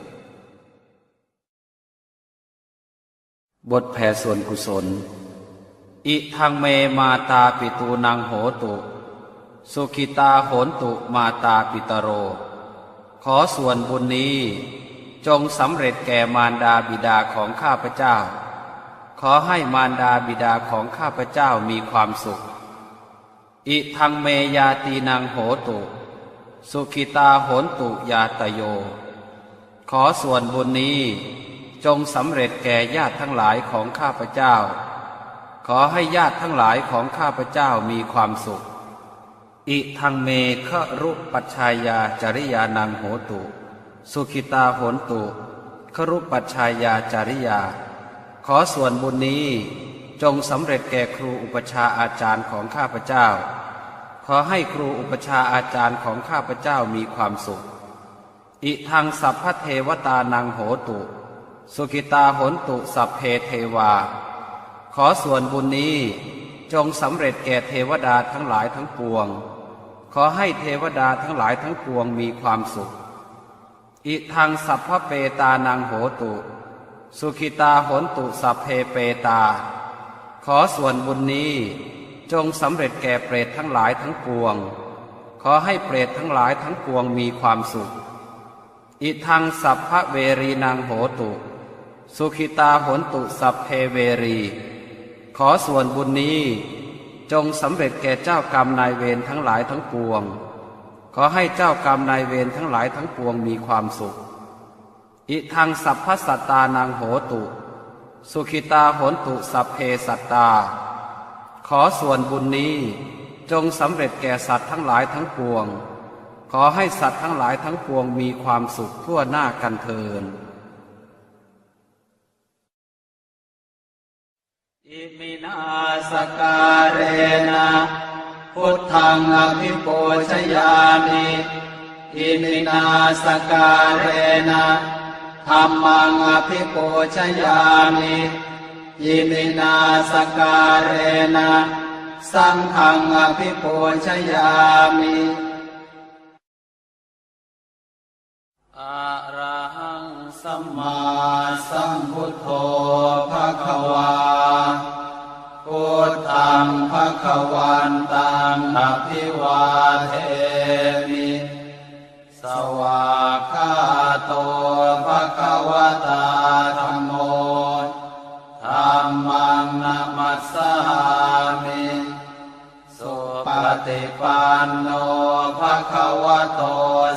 บทแผ่ส่วนกุศลอิทังเมมาตาปิตูนังโหตุสุขิตาโหนตุมาตาปิตโรขอส่วนบุญนี้จงสำเร็จแก่มารดาบิดาของข้าพเจ้าขอให้มารดาบิดาของข้าพเจ้ามีความสุขอิทังเมยาตีนังโหตุสุขิตาโหนตุยาตโยขอส่วนบุญนี้จงสำเร็จแก่ญาติทั้งหลายของข้าพเจ้าขอให้ญาติทั้งหลายของข้าพเจ้ามีความสุขอิทังเมฆรุปัชชายาจริยานังโหตุสุขิตาโหนตุฆรุปัชชายาจริยาขอส่วนบุญนี้จงสำเร็จแก่ครูอุปชาอาจารย์ของข้าพเจ้าขอให้ครูอุปชาอาจารย์ของข้าพเจ้ามีความสุขอิทังสัพพเทวตานังโหตุสุขิตาโหนตุสัพเพเทวาขอส่วนบุญนี้จงสำเร็จแก่เทวดาทั้งหลายทั้งปวงขอให้เทวดาทั้งหลายทั้งปวงมีความสุขอิทังสัพพเปตานังโหตุสุขิตาโหนตุสัพเพเปตาขอส่วนบุญนี้จงสำเร็จแก่เปรตทั้งหลายทั้งปวงขอให้เปรตทั้งหลายทั้งปวงมีความสุขอิทังสัพพเวรีนังโหตุสุขิตาโหนตุสัพเพเวรีขอส่วนบุญนี้จงสำเร็จแก่เจ้ากรรมนายเวรทั้งหลายทั้งปวงขอให้เจ้ากรรมนายเวรทั้งหลายทั้งปวงมีความสุขอิทังสัพพสัตตานังโหตุสุขิตาโหนตุสัพเพสัตตาขอส่วนบุญนี้จงสำเร็จแก่สัตว์ทั้งหลายทั้งปวงขอให้สัตว์ทั้งหลายทั้งปวงมีความสุขทั่วหน้ากันเทินอิมินาสการเรนะพุทธังอภิปูชยามิอิมินาสการเรนะธัมมังอภิปูชยามิอิมินาสการเรนะสังฆังอภิปูชยามิอะระหังสัมมาสัมพุทโธภควาพุทธังภควันตังอภิวาเทมิสวากขาโตภควตาธัมโมธัมมังนะมัสสามิสุปฏิปันโนภควโต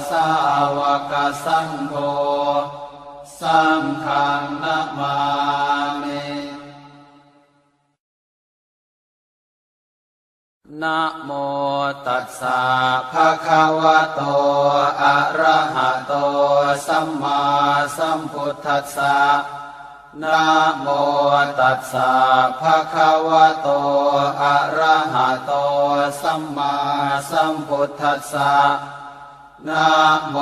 สาวกสังโฆสังฆังนะมามินะโมตัสสะภะคะวะโตอะระหะโตสัมมาสัมพุทธัสสะ นะโมตัสสะภะคะวะโตอะระหะโตสัมมาสัมพุทธัสสะนะโม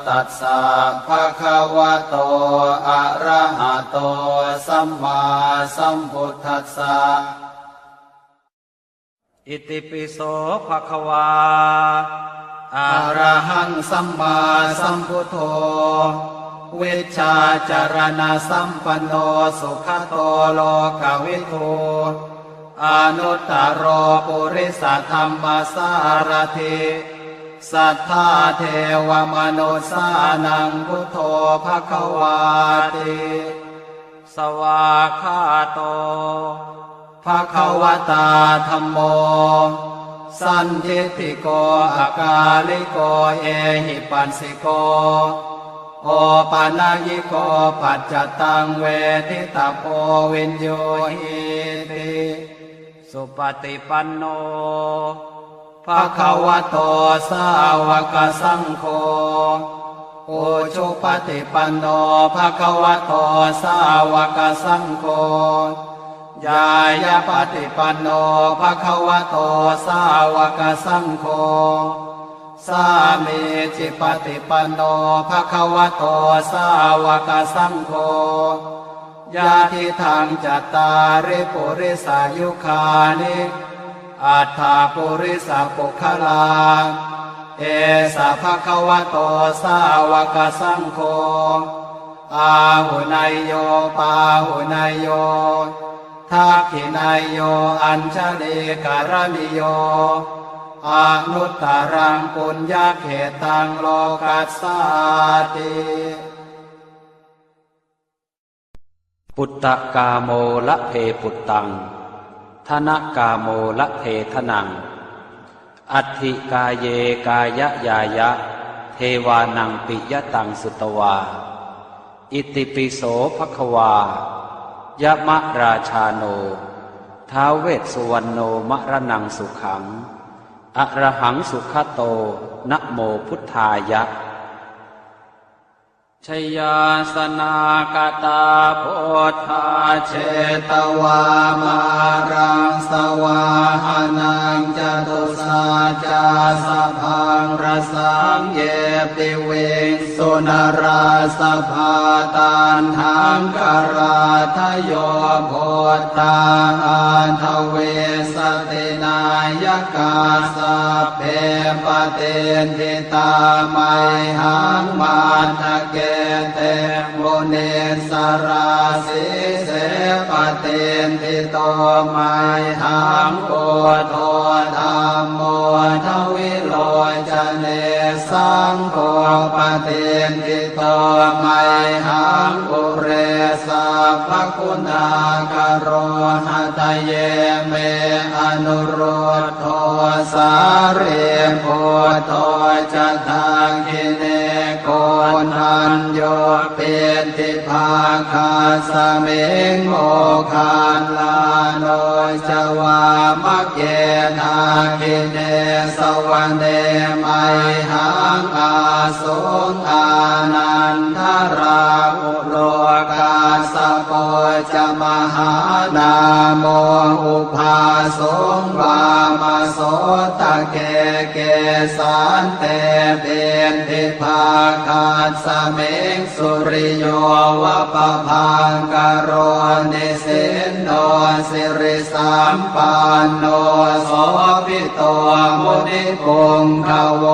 ตัสสะภะคะวะโตอะระหะโตสัมมาสัมพุทธัสสะอิติปิโสภะคะวาอะระหังสัมมาสัมพุทโธวิชชาจารณะสัมปันโนสุขโตโลกวิทูอนุตตรปุริสธรรมสารถิสัทธาเทวมนุสานังพุทโธภควาติสวากขาโตภควตาธัมโมสันทิฏฐิโกอากาลิโกเอหิปัสสิโกโอปานายิโกปัจจตังเวทิตาโพวินโยหิติสุปฏิปันโนภะคะวะโตสาวกสังโฆอุชุปฏิปันโนภะคะวะโตสาวกสังโฆญายาปฏิปันโนภะคะวะโตสาวกสังโฆสามีจิปฏิปันโนภะคะวะโตสาวกสังโฆญาติทังจัตตาริปุริสายุคานิอัฏฐาปุริสปุคลาเอสะภะคะวะโตสาวกสังโฆอาหุนายโยปาหุนายโยทักขินายโยอัญชลีการณิโยอนุตตรังปุญญเขตังโลกัสสาติปุตตะกาโมละเพปุตตังธนกาโมละเพทนังอัตถิกาเยกายยายะเทวานังปิยตังสุตวาอิติปิโสภควายะมะราชาโนท้าวเวสสุวรรณโนมรณังสุขังอะระหังสุขโตนะโมพุทธายะชยาสนากตาโพธาเชตวามารังสวาหานังจตุสาจาสพังรสังเยปิเวสุนราสภาตันหังกราทโยโพธาอันทเวสตินายกาสัพเพปเตนทิตาไมหังมาทะเกเตโมเนสราสิเสปเตนทิโตไมหังโอโทธัมโมทวิโลจเนสังโฆปเตนทิโตไมหังอุเรสัพพคุณากโรหะทะเยเมอนุโรธโทสาเรโพโทจะทังกิเนโกนัญโยเป็นทิภาคาสเมงโมคานลาโนจวามะเกนาคิเนสวรรเนไมหังอาสุงอานันทราอุโลกาสโปจะมหานาโมอุภาสงวามโสตะเกเกสันเตเป็นทิภาคาสเมงสุริโยวะปะพังกโรนิสินโนสิริสัมปันโนโสภิโตมุนิปุงขโว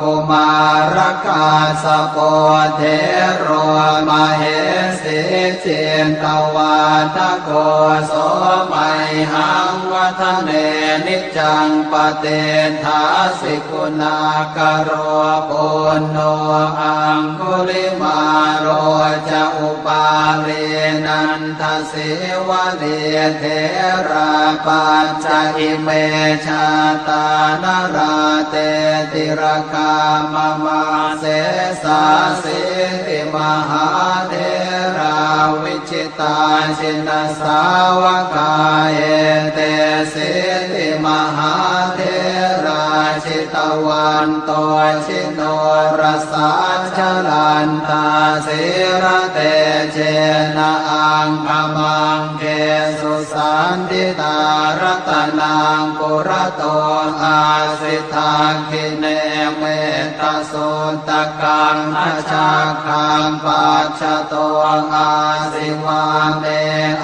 กุมารกาสโปเทโรมเหสิจินตวาทโกโสไมหังวัฒเนนิจังปเตทาสิกุณากโรปุณโนอังคุลิมาโรจะอุปาเรนันทสิวะเนเทราปัญจอิเมชาตานราเตติรกามมาเสสาสิติมหาเทราวิชิตาชินสาวกาเอเตสิติมหาเทราชิ ตวันโตชิโนรสาชลันตาสิระเตเจนะอังคมังเกสุสันติตารตนังปุระโตอาสิทาคิเนเมตสุตกังทัชาคังปัจฉโตอาสิวาเม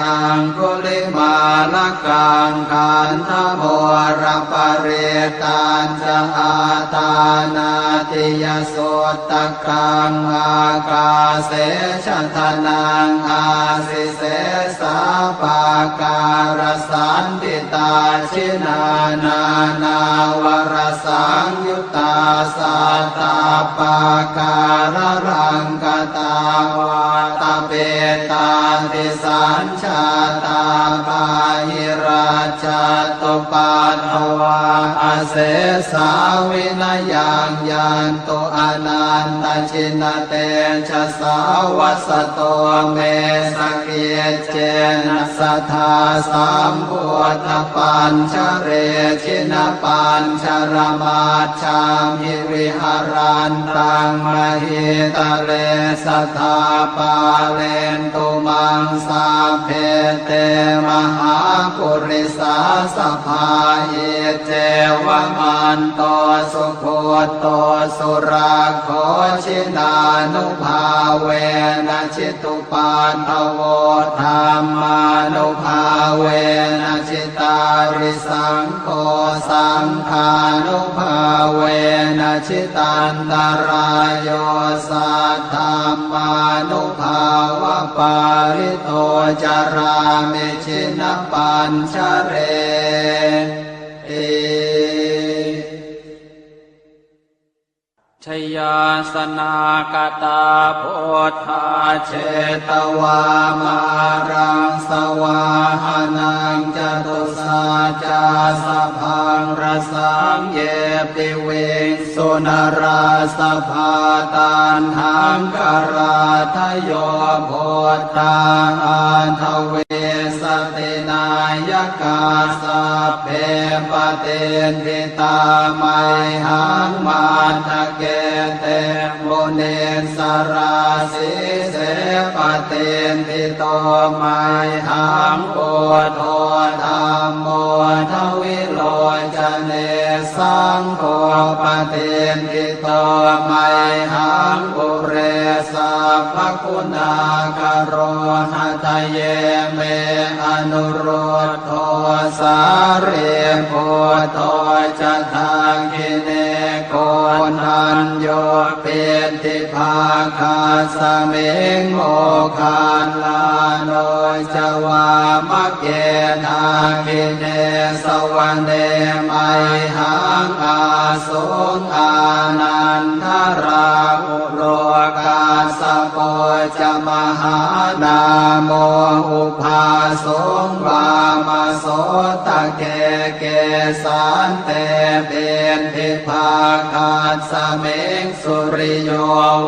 อังคุลิมาลกังขันธโมรปริตันจะอาตานาติยสุตกังอากาเสชทนังอาสิเสสาปาการสันติตาชินานานาวรสังยุตตาสัตตาปาการรังกตาวาตาเปตาติสัญชาตาบาหิราชตุปัฏฐวาอเสสาวินยังยันตุอนันตชินเตชะสาวัสโตเมสเกเจนะสัทธาสัมพุทธปัญชเรชินปัญชรมาชามิวิหารันตังมหิตะเลสัทธาปาเลนตุมังสาเพเตมหาปุริสาสภาเยเจวมันโตสุโคโตสุราโคชินานุภาเวนะชิตุปันทโวธรรมานุภาเวนะชิตาริสังโฆสังฆานุภาเวนะชิตันตรายโยสัทธรรมานุภาวะปาริโตจารามิชินปัญชเรชยาสนากตาโพธาเชตวามารังสวาหานังจตุสาจาสพังรสังเยปิเวสุนราสภาตันหังคาราทโยโพธาอันทเวสตินายกาสัพเพปเตนทิตาไมหังมาทะเกเตโมเนสราสิเสปเตนทิโตไมหังโอโทธรรมโมทวิโลจเนสังโฆปเตนทิโตไมหังปุเรสัพพคุณากโรหะทะเยเมอนุโรธโทสาเรโพโตจะทางกิเนโกนันโยเป็นทิภาคาสเมงโมคานลาโนจวามะเกทากิเนสวรรเนไมหังอาสุงอานันทราอุโรกาสโปจะมหานาโมอุภาสงวามโสตะเกเกสันเตเป็นทิภาคาสเมงสุริโย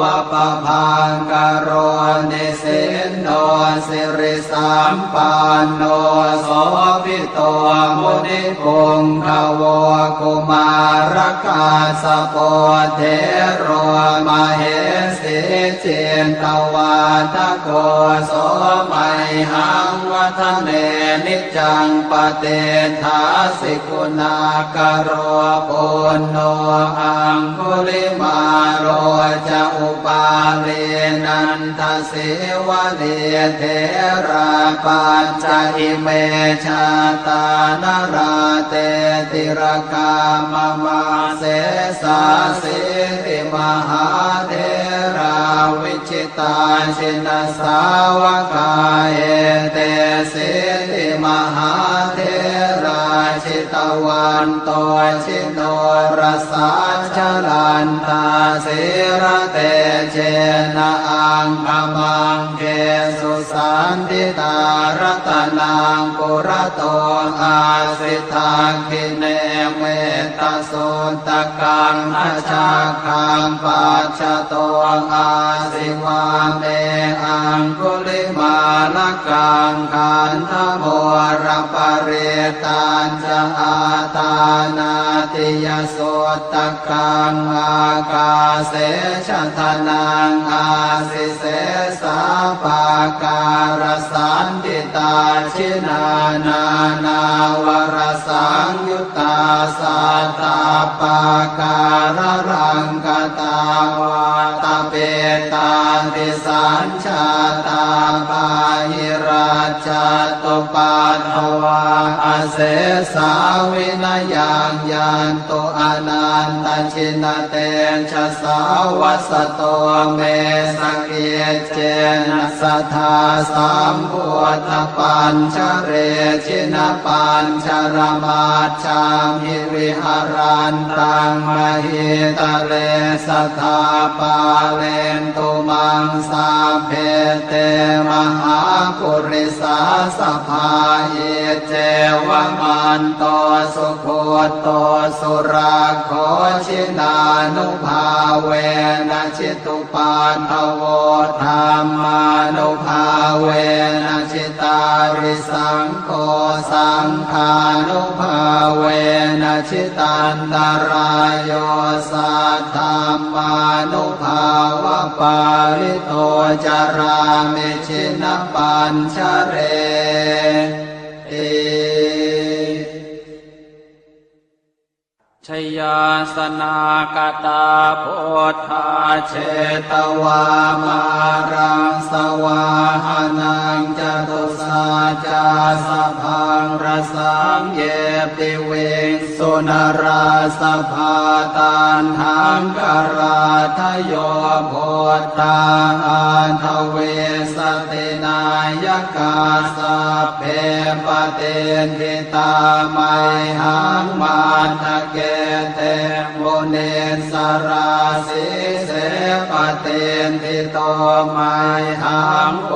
วะปะพังกโรนิสินโนสิริสัมปันโนโสภิโตมุนิปุงขโวกุมารกาสโปเทโรมเหสิเจนตวาทโกโสไมหังวัฒเนนิจังปเตทาสิกุณากโรปุณโนอังคุลิมาโรจะอุปาเลนันทสิวะเลเทราปัญจอิเมชาตานราเตติรกามมาเสสาสิริมหาเทราวิชิตาชินสาวกาเอเตสิริมหาเทราชิตวันโตชิโนรสาชลันตาสิระเตเจนะอังคมังเกสุสันติตารตนังปุระโตอาสิทาคิเนเมตสุตกังทัชาคังปัจฉโตอาสิวาเมอังคุลิมาลกังขันธโมรปริตันจะอา ตานาติยโสตกังอากาเสชะทนังอาสิเสสาปาการสันติตาชินานานาวรสังยุตตาสัตตาปาการรังกตาวาตาเปตาติสัญชาตาปาหิราชตุปัฏฐวาอเสสาวินยังยันตุอนันตชินเตชะสาวัสโตเมสเกเจนะสัทธาสัมพุทธปัญชเรชินปัญชรมาชามิวิหารันตังมหิตะเลสัทธาปาเลนตุมังสาเพเตมหาปุริสาสภาเยเจวมันโตสุโคโตสุราโคชินานุภาเวนะชิตุปาทโวธรรมานุภาเวนะชิตาริสังโฆสังฆานุภาเวนะชิตันตรายโยสัทธามานุภาวะปาริโตจารามิชินปัญชเรชยาสนากตาโพธาเชตวามารังสวาหานังจตุสาจาสพังรสังเยปิเวงสุนราสภาตานหังกราทโยโพธาอันทเวสตินายกาสัพเพปเตนทิตาไมหังมาทะเกเตโมเนสราสิเสปเตนทิโตไมหังโอ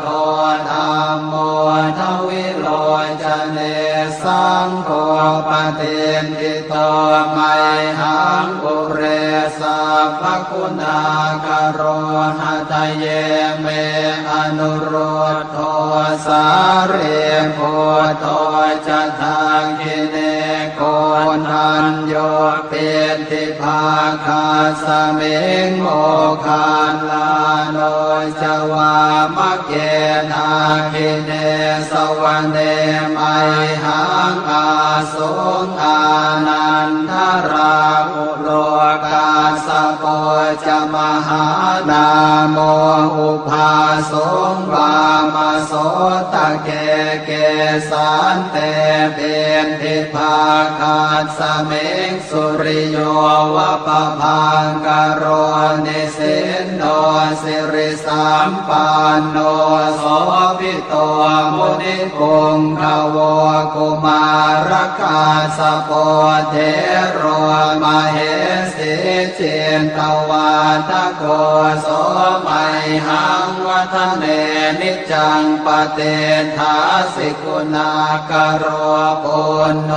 โทธรรมโมทวิโลจเนสังโฆปเตนทิโตไมหังปุเรสัพพคุณากโรหะทะเยเมอนุโรธโทสาเรโพโตจะทางกิเนโกนันโยเปติภาคาสเมงโมคานลาโนจวามะเกนาคิเนสวรรเนไมหังอาสงอานันทราอุโลกาสโปจะมหานาโมอุภาสงวามโสตะเกเกสันเตเบนทิภาคาสเมงสุริโยวะปะพังกโรนิสินโนสิริสัมปันโนโสภิโตมุนิปุงขโวกุมารคาสโปเทโรมเหสิเจนตวาทโกโสมัยหังวัฒเนนิจังปเตทาสิกุณากโรปุณโน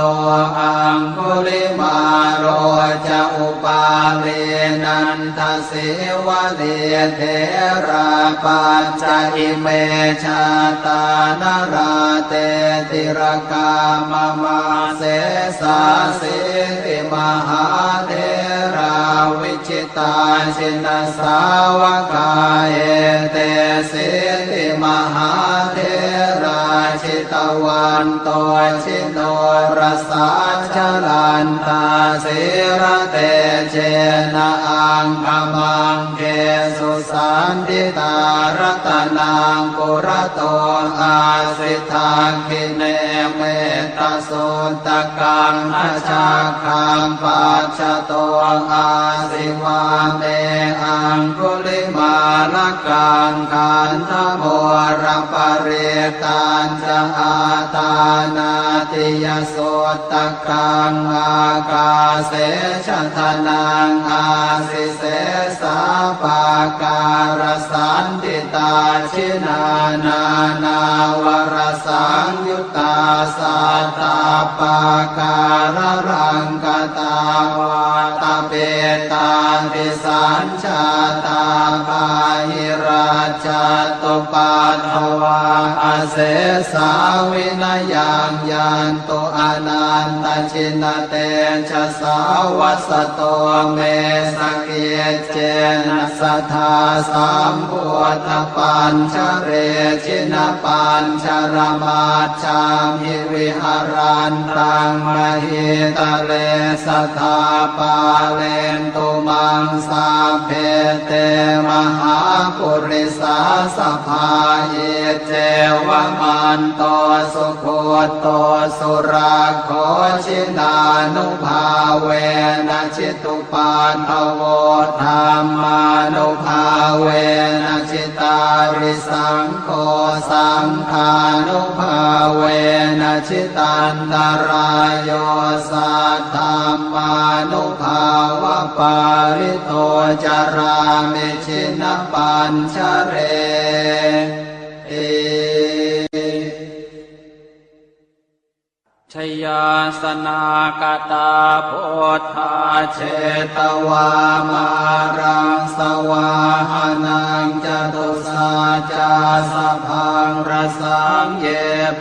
อังคุลิมาโรจะอุปาเลนันทสิวะเลเทราปัญจอิเมชาตานราเตติรกามมาเสสาสิริมหาเทราวิจิตาชินสาวกาเอเตสิริมหาเทราชิตวันโตชิโนรสาชลันตาสิระเตเจนะอังคมังเกสุสันติตารัตนังปุระโตอาสิทาคิเนเมตโสตกังอาชาคังปัจจโตอาสิวาเมอังคุลิมาลกังขันธโมรปเรตันจะอาตานาติยโสตกังอากาเสชะทนังอาสิเสสาปาการสันติตาชินานา นาวรสังยุตตาสัตตาปาการรังกตาวาตาเปตา ติสัญชาตาปาหิราชตุปัฏฐวาอาเสสาวินยังยันตุอนันตชินเตชะสาวัสโตเมสเกเจนะสัทธาสัมพุทธปัญชเรชินปัญชรมาชามิวิหารันตังมหิตะเลสัทธาปาเลนตุมังสาเพเตมหาปุริสาสภาเยเจวมันโตสุโคโตสุราโคชินานุภาเวนะชิตุปัฏฐโวธรรมานุภาเวนะชิตาริสังโฆสังฆานุภาเวนะชิตันตรายโยสัทธัมมานุภาวะปาริโตจารามิชินปัญชเรชยาสนากตาโพธาเชตวามารังสวาหานังจตุสาจาสพังรสังเย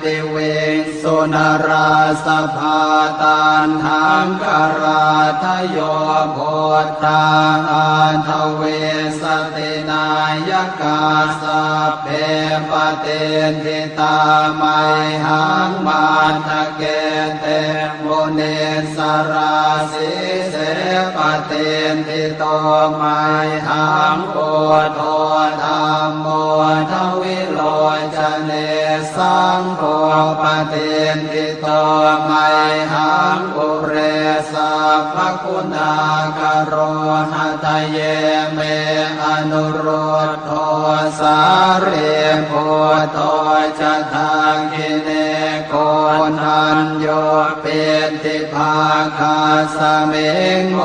ปิเวงสุนราสภาตันหังกราทโยโพธาอันทเวสตินายกาสัพเพปเตทิตาไมหังมันทะเกเตโมเนสราสิเสปเตทิโตไมหังโอโทธรรมโมทวิโลจเนสังโฆปเตทิโตไมหังปุเรสัพพคุณากโรหะทะเยเมอนุโรธโทสาเรโพโตจะทากิเนโกนันโยเป็นทิภาคาสเมงโม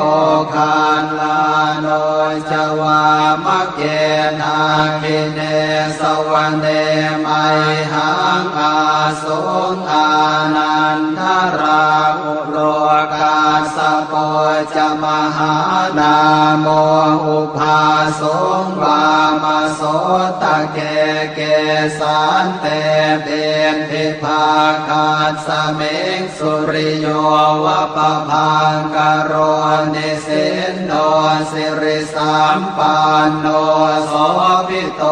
คานลาโนจวามะเกนาคิเนสวรรเนมัยหังอาสุงอานันทราอุโลกาสโปจะมหานาโมอุภาสงวามโสตะเกเกสันเตเป็นทิภาคาสเมงสุริโยวะปะพังกโรนิสินโนสิริสัมปันโนโสภิโต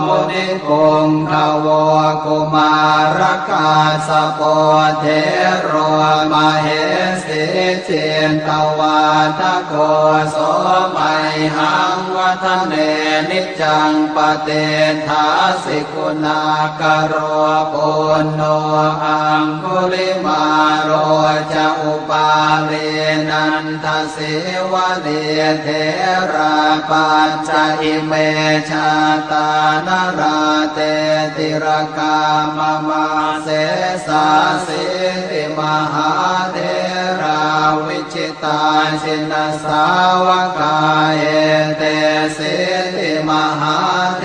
มุนิปุงขโวกุมารกาสโปเทโรมเหสิเจนตวาทโกโสมัยหังวัฒเนนิจังปเตทาสิกุณากโรปุณโนอังคุลิมาโรจะอุปาเลนันทสิวะเดเทราปัญจอิเมชาตานราเตติรกามมาเสสาสิติมหาเทราวิชิตาชินสาวกาเอเตสิติมหาเท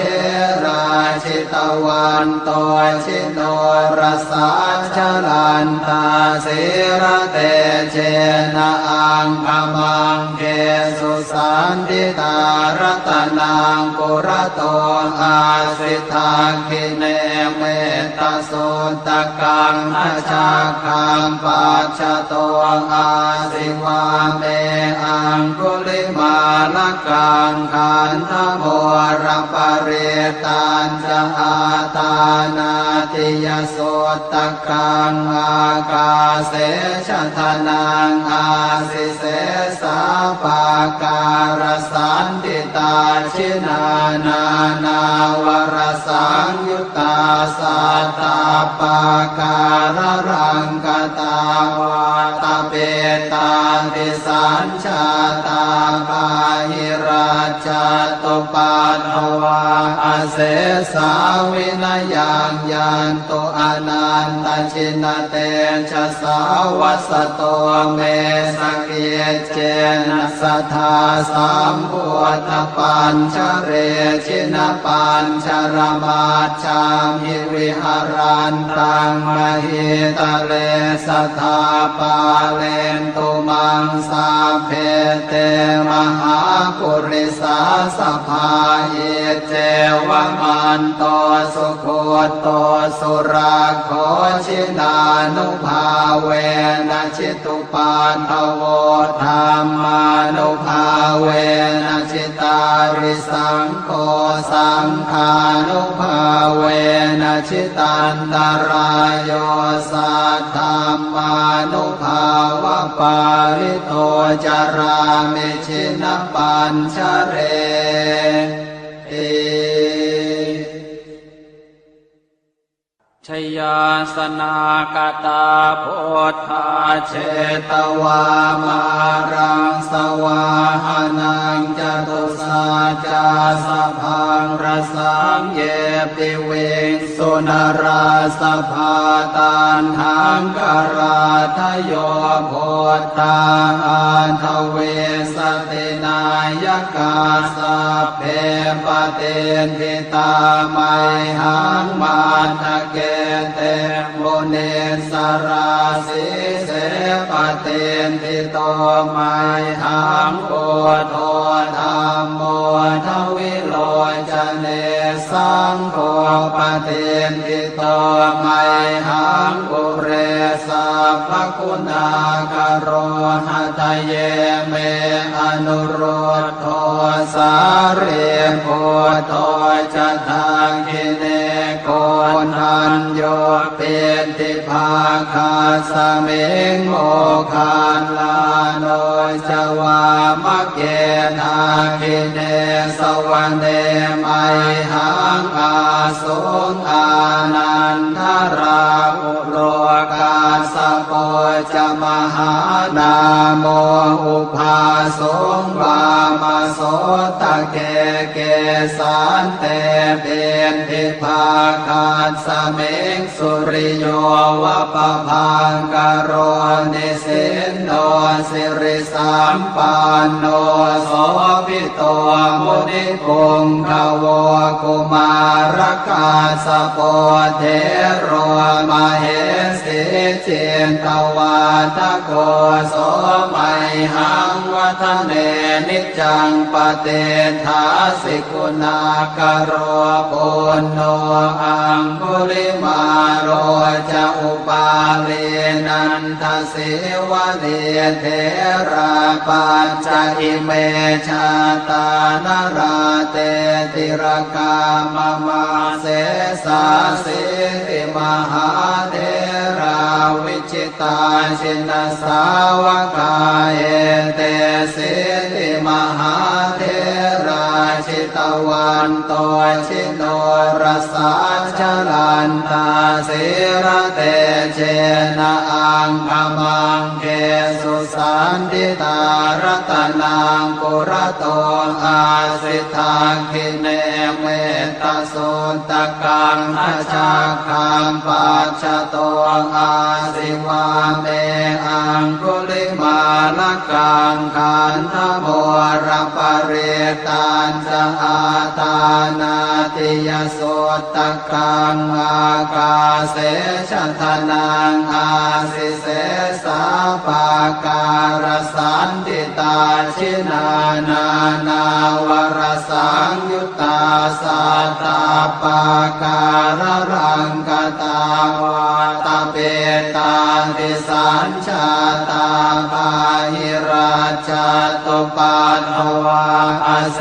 ราชิตวันโตชิโนรสาชลันตาสิระเตเชนะอังคมังเกสุสันติตารัตนังปุระโตอาสิทาคิเนเมตโสตกังอาชาคังปัจจโตอาสิวาเมอังคุลิมาลกังขันธโมรปเรตันจะอาตานาติยโสตกังอากาเสชะทนังอาสิเสสาปาการสันติตาชินานานาวรสังยุตตาสัตตาปาการรังกตาวาตเปตาติสัญชาตาปาหิราชตุปัฏฐวาอาเสสาวินยังยันตุอนันตชินเตชะสาวัสโตเมสเกเจนะสัทธาสัมพุทธปัญชเรชินปัญชรมาชามิวิหารันตังมหิตะเลสัทธาปาเลนตุมั งสัพเพเตมหาปุริสาสภาเยเจวมันโตสุโคโตสุราโคชินานุภาเวนะชิตุปาทโวธรรมานุภาเวนะชิตาริสังโฆสังฆานุภาเวนะชิตันตรายโยสัทธัมมานุภาวะปาริโตจารามิชินปัญชเรชยาสนากตาโพธาเชตวามารังสวาหานังจตุสาจาสพังรสังเยปิเวงสุนราสภาตันหังกราทโยโพธาอันทเวสตินายกาสัพเพปเตนทิตาไมหังมาทะเกเตโมเนสราสิเสปเตนทิโตไมหังโอโทธรรมโมทวิโลจเนสังโฆปเตนทิโตไมหังอุเรสัพพคุณากโรหะทะเยเมอนุโรธโทสาเรโพโทจะทาคิเนโกนันโยเป็นติภาคาสเมงโมคานลาโนจวามะเกนาคิเนสวรรเนไมหังอาสุงอานันทราอุโลกาสโปจมหานาโมอุภาสงวามโสตะเกเกสันเตเป็นทิภาคาสเมงสุริโยวะปะพังกโรนิสินโนสิริสัมปันโนโสภิโตมุนิปุงขโวกุมารกาสโปเทโรมเหสิเจนตวาทโกโสมัยหังวัฒเนนิจังปเตถาสิกุณากโรปุณโนอังคุลิมาโรจะอุปาเลนันทสิวะเดเทราปัญจอิเมชาตานราเตติรกามมาเสสาสิริมหาเทราวิจิตาชินสาวกาเอเตสิริมหาเทราชิตวันโตชิโนรสาชลันตาสิระเตเจนะอังคมังเกสุสันติตารัตนังปุระโตอาสิทาคิเนเมตตาสุตตะกังอาชาคังปัจจโตอาสิวาเมอังคุลิมาลกังขันธโมระปะเรตันจะอาตานาติยโสตะกังอากาเสชะทนังอาสิเสสาปาการสันติตาชินานานาวรสังยุตตาสัตตาปาการรังกตาวาตาเปตาติสัญชาตาภาหิราชตุปันภวาอาเส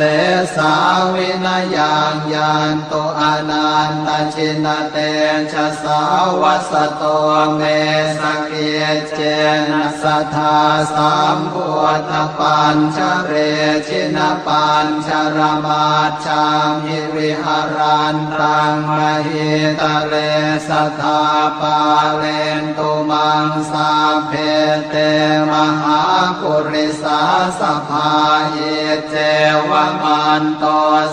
สาวินายังยันตุอนันตชินเตชะสาวัสโตเมสเกเจนะสัทธาสัมพุทธปัญชเรชินปัญชรมาชามหิวิหารันตังมหิตะเลสัทธาปาเลนตุมังสาเพเตมหาปุริ สาสภาเยเจวมันโต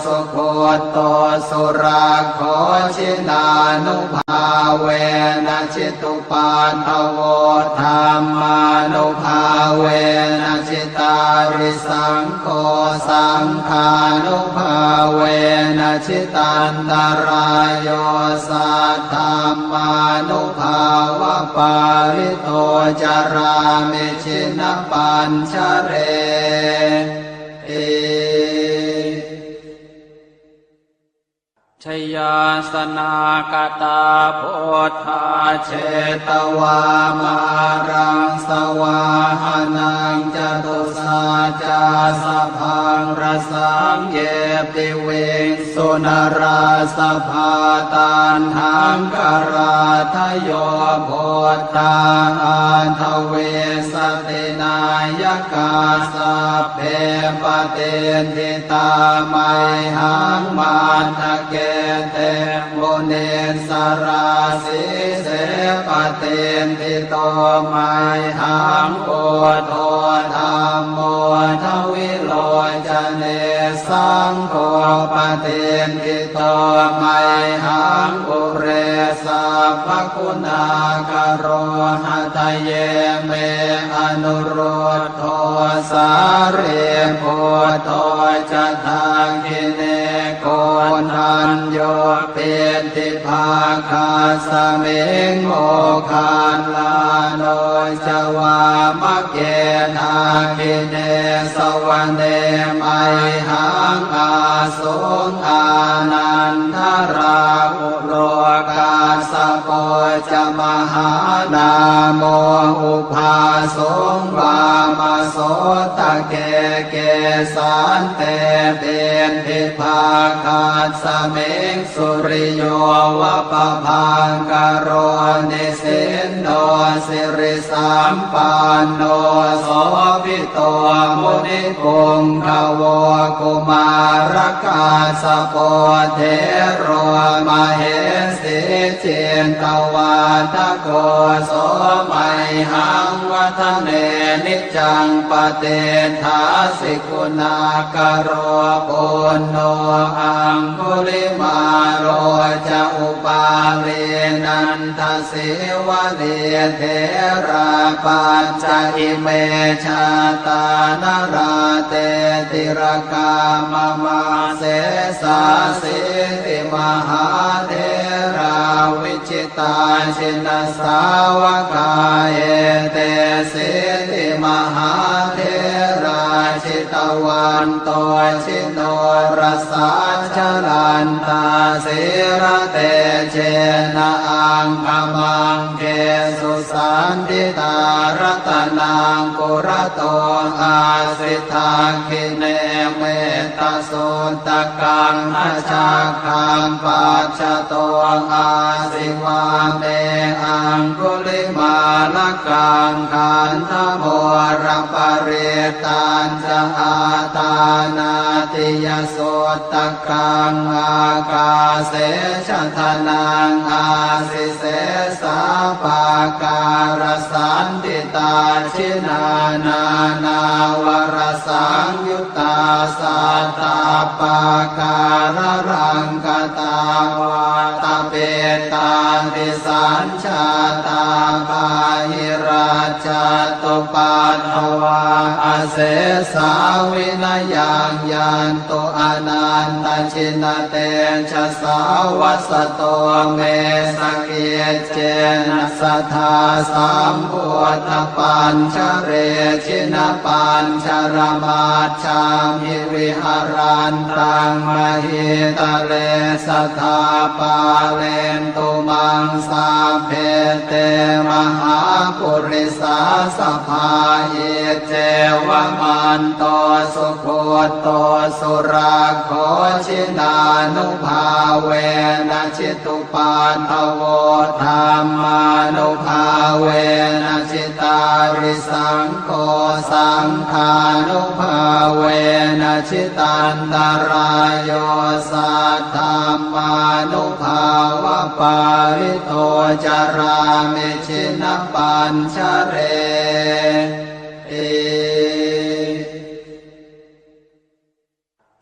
สุโคโตสุราโคชินานุภาเวนะจิตุปาทโวธรรมานุภาเวนะจิตาริสังโฆสังฆานุภาเวนะจิตันตรายโยสัทธัมมานุภาวะปาริโตจารามิชินะปัญชเรชยาสนากตาโพธาเชตวามารังสวาหานังจตุสาจาสพังรสังเยปิเวงสุนราสภาตันหังกราทโยโพธาอันทเวสตินายกาสัพเพปเตนทิตาไมหังมาทะเกเตโมเนสราสิเสปเตนทิโตไมหังโอโทธรรมโมทวิโลจเนสังโฆปเตนทิโตไมหังอุเรสัพพคุณากโรหะทะเยเมอนุโรธโทสาเรโพโทจะทาคิเนโกนัญโยเปติภาคาสเมงโมคานลาโนจวามะเกนาคิเนสวรรเนไมหังอาสุงอานันทราอุโลกาสโปจะมหานาโมอุภาสงวามโสตะเกเกสันเตเป็นทิภาคาสเมงสุริโยวะปะพังกโรนิสินโนสิริสัมปันโนโสภิโตมุนิปุงขโวกุมารกาสโปเทโรมเหสิเจนตวาทโกโสมัยหังวัฒเนนิจังปเตทาสิกุณากโรปุณโนอังคุลิมาโรจะอุปาเลนันทสิวะเดเทราปัญจอิเมชาตานราเตติรกามมาเสสาสิติมหาเทราวิจิตาชินสาวกายเตสิติมหาเทราชิตวันโตชิโนรสาชลันตาสิระเตเจนะอังคมังเกสุสันติตารัตนังกุระโตอาสิทาคิเนเมตสุตกังอาชาคังปัจจโตอาสิวาเมอังคุลิมาลกังขันธโมรปริตันจะอาตานาติยโสตกังอากาเสชทนังอาสิเสสาปาการสันติตาชินานานาวรสังยุตตาสัตตาปาการรังกตาวาตาเปตาติสัญชาตาภาหิราชตุปัฏฐวาอาเสสาวินายังยันตุอนันตชินเตชะสาวัสโตเมสเกเจนะสัทธาสัมพุทธปัญชเรชินปัญชรมาชามิวิหารันตังมหิตะเลสัทธาปาเลนตุมังสาเพเตมหาปุริสาสภาเยเจวมันโตสุโคโตสุราโคชินานุภาเวนะจิตุปาทโวธรรมานุภาเวนะจิตาริสังโฆสังฆานุภาเวนะจิตันตรายโยสัทธัมมานุภาวะปาริโตจารามิชินะปัญชเร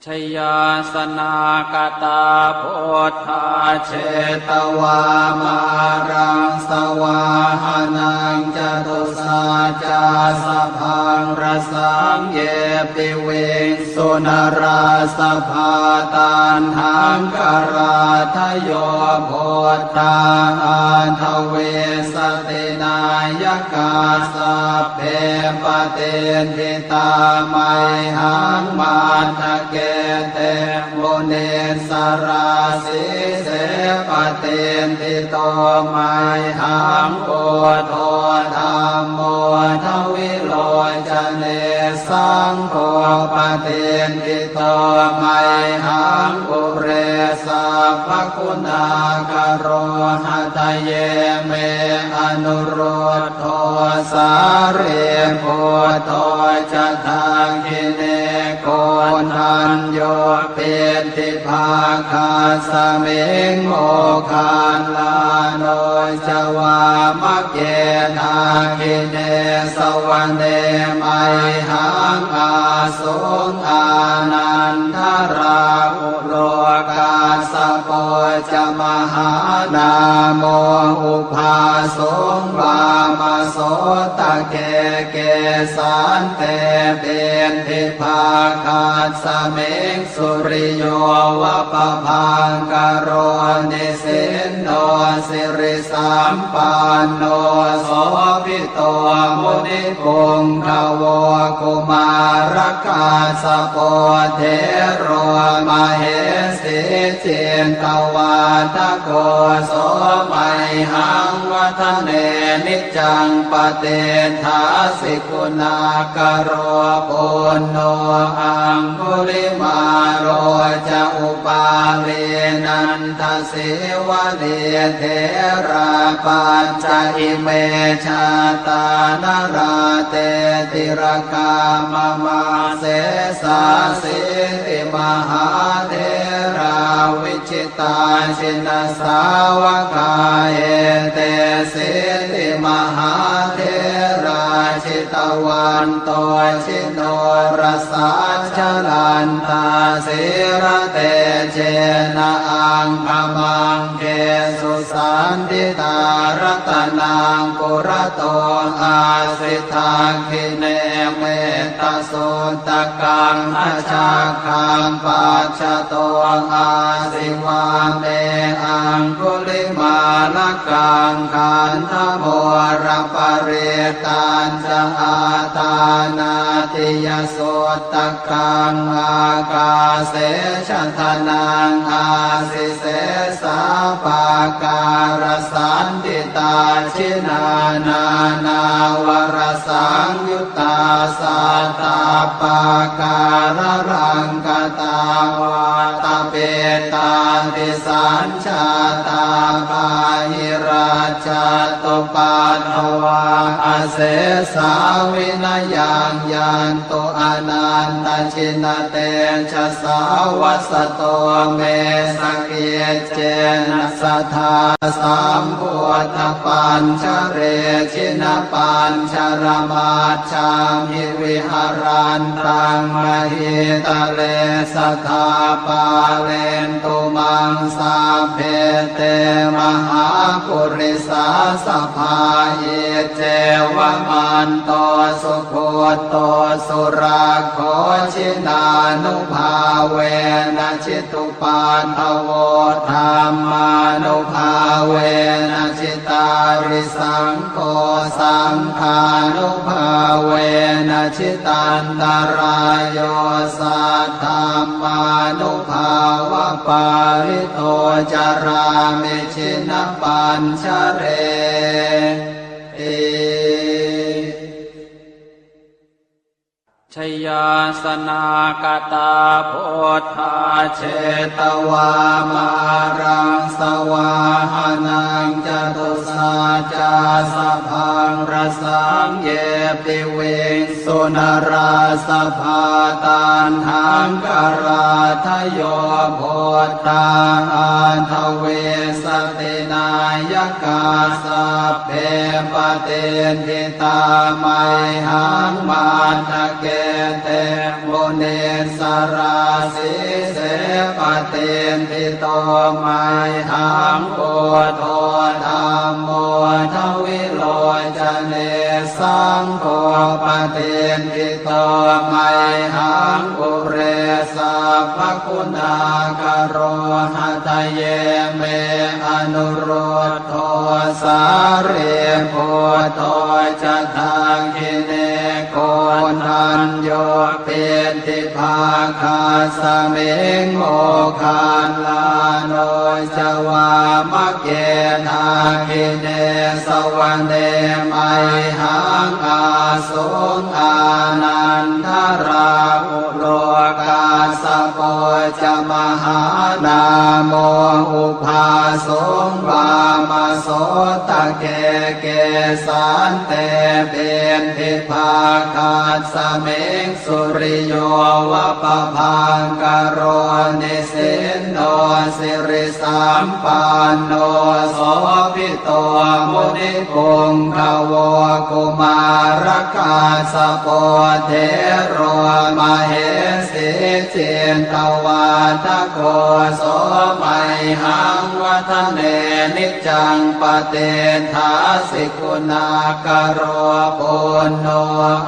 ชยาสนากตาพุทธาเชตวามารังสวาหานังจตุสาจาสพังรสังเยปิเวสุนราสภาตันหังกราทโยโพธาอันทเวสตินายกาสัพเพปเตนทิตาไมหังมาทะเกเตโมเนสราสิเสปเตนทิโตไมหังโอโทธรรมโมทวิโลจเนสังโฆปเตนทิโตไมหังปุเรสัพพคุณากโรหะทะเยเมอนุโรธโทสาเรโพโทจะทังคิเนโกนันโยเปติภาคาสเมงโมคานลาโนจวามะเกนาคิเนสวรรเนไมหังอาสุงอานันทราอุโลกาสโปจะมหานาโมอุภาสงวามโสตะเกเกสันเตเป็นทิภาคาสเมงสุริโยวะปะพังกโรนิสินโนสิริสัมปันโนโสภิโตมุนิปุงขโวกุมารกาสโปเทโรมเหสีเจนตวาทโกโสไมหังวัฒเนนิจังปเตทาสิกุณากโรปุณโนอังคุลิมาโรจะอุปาเลนันทสิวะเนเทราปัญจอิเมชาตานาราเตติรกามมาเสสาสิติมหาเทราวิชิตาชินสาวกาเอเตสิติมหาเทราชิตวันโตชิโนรสาชลันตาสิระเตเจนะอังคมังเกสุสันติตารัตนังปุระโตอาสิทาคิเนเมตสุตกังอาชาคังปัจจโตอาสิวาเมอังคุลิมาลกังขันธโมรปเรตันจะอาตานาติยสุตกังอากาเสชะทนังอาสิเสสาปาการสันติตาชินานานาวรสังยุตตาสัตตาปาการรังกตาวาตาเปตาติสัญชาตาปาหิราชตุปัฏฐวาอาเสสาวินายังยันตุอนันตชินเตชะสาวัสโตเมสเกเจนะสัทธาสัมพุทธปัญชเรชินปัญชรมาชามิวิหารันตังมหิตะเลสัทธาปาเลนตุมังสาเพเตมหาปุริสาสภาเยเจวมันโตสุโคโตสุราโคชินานุภาเวนะชิตุปันทโวธรรมานุภาเวนะชิตาริสังโฆสังฆานุภาเวนะชิตันตรายโยสัทธามานุภาวะปาริโตจารามิชินปัญชเรชยาสนากตาพุทธาเชตวามารังสวาหานังจตุสาจาสพังรสังเยปิเวสุนราสภาตันหังกราทโยโพธาอันทเวสตินายกาสัพเพปเตนทิตาไมหังมาทะเก เตมุนิสราสีเสปเตทิโตไมหังปุถโธธัมโมทวิโลจเนสังโฆปเตทิโตไมหังปุเรสัพพคุณากโรหะทะเยเมอนุโรธโทสาเรโพโทจะทังคิเนโกนันโยเปติภาคาสเมงโมคานลาโนจวามะเกนาคิเนสวันเดไมหังอาสุงอานันทราอุโลกาสโปจะมหานาโมอุภาสงวามโสตะเกเกสันเตเบนทิภาคาสเมงสุริโยวะปะพังกโรนิสินโนสิริสัมปันโนโสภิโตมุนิปุงขโวกุมารกาสโปเทโรมเหสีเจนตวาทโกโสไมหังวัฒเนนิจังปเตทาสิกุณากโรปุณโน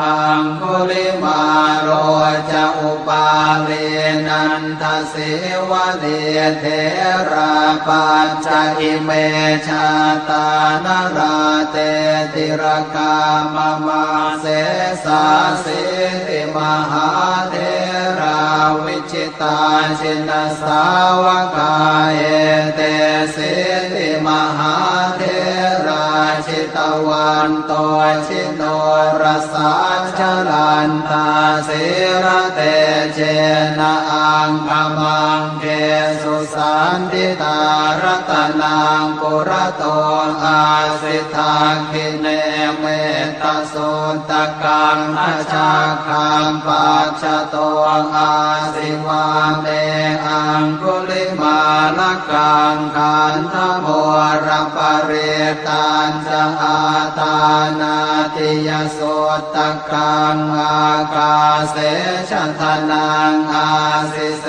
อังคุลิมาโรจะอุปาเลนันทสิวะเลเทราปัญจอิเมชาตานราเตติรกามมาเสสาสิติมหาเทราวิจิตาชินสาวกาเอเตสิติมหาเทราชิตวันโตชิโนรสาชลันตาสิระเตเจนะอังคมังเกสุสันติตารัตนังปุระโตอาสิทาคิเนเมตสุตกังอาชาคังปัจจโตอาสิวาเมอังคุลิมาลกังขันธโมรปเรตันจะอาตานาติยโสตกังอากาเสชทนังอาสิเส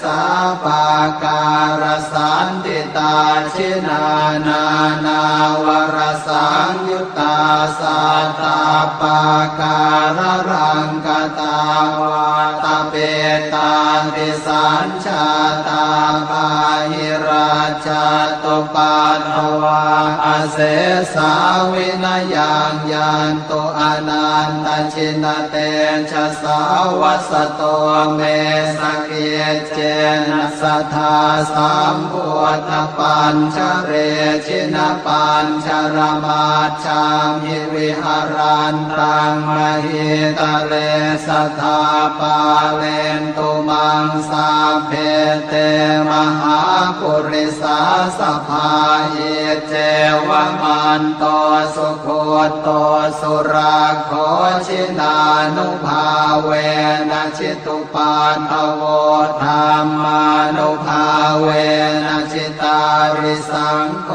สาปาการสันติตาชินานานาวรสังยุตตาสัตตาปาการรังกตาวาตาเปตาติสัญชาตาปาหิราชตุปัตถวาอาเสสาวินายังยันตุอนันตชินเตชะสาวัสโตเมสเกเจนะสัทธาสัมพุทธปัญชเรชินปัญชรมาชามิวิหารันตังมหิตะเลสัทธาปาเลนตุมังสาเพเตมหาปุริสาสภาเยเจวะมันโตสุโคโตสุราโคชินานุภาเวนะชิตุปาทโวธรรมานุภาเวนะชิตาริสังโฆ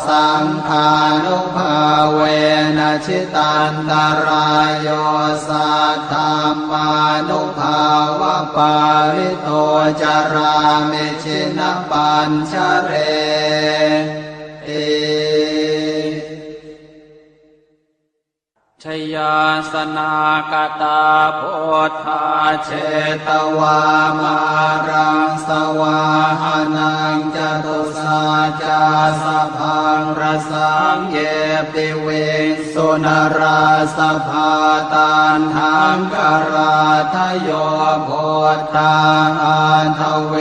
สังฆานุภาเวนะชิตันตรายโยสัทธามานุภาวะปาริโตจารามิชินปัญชเรเอชยาสนากตาโพธาเชตวามารังสวาหานังจตุสาจาสพังรสังเยปิเวสุนราสภาตันหังกราทโยโพธาอันทเว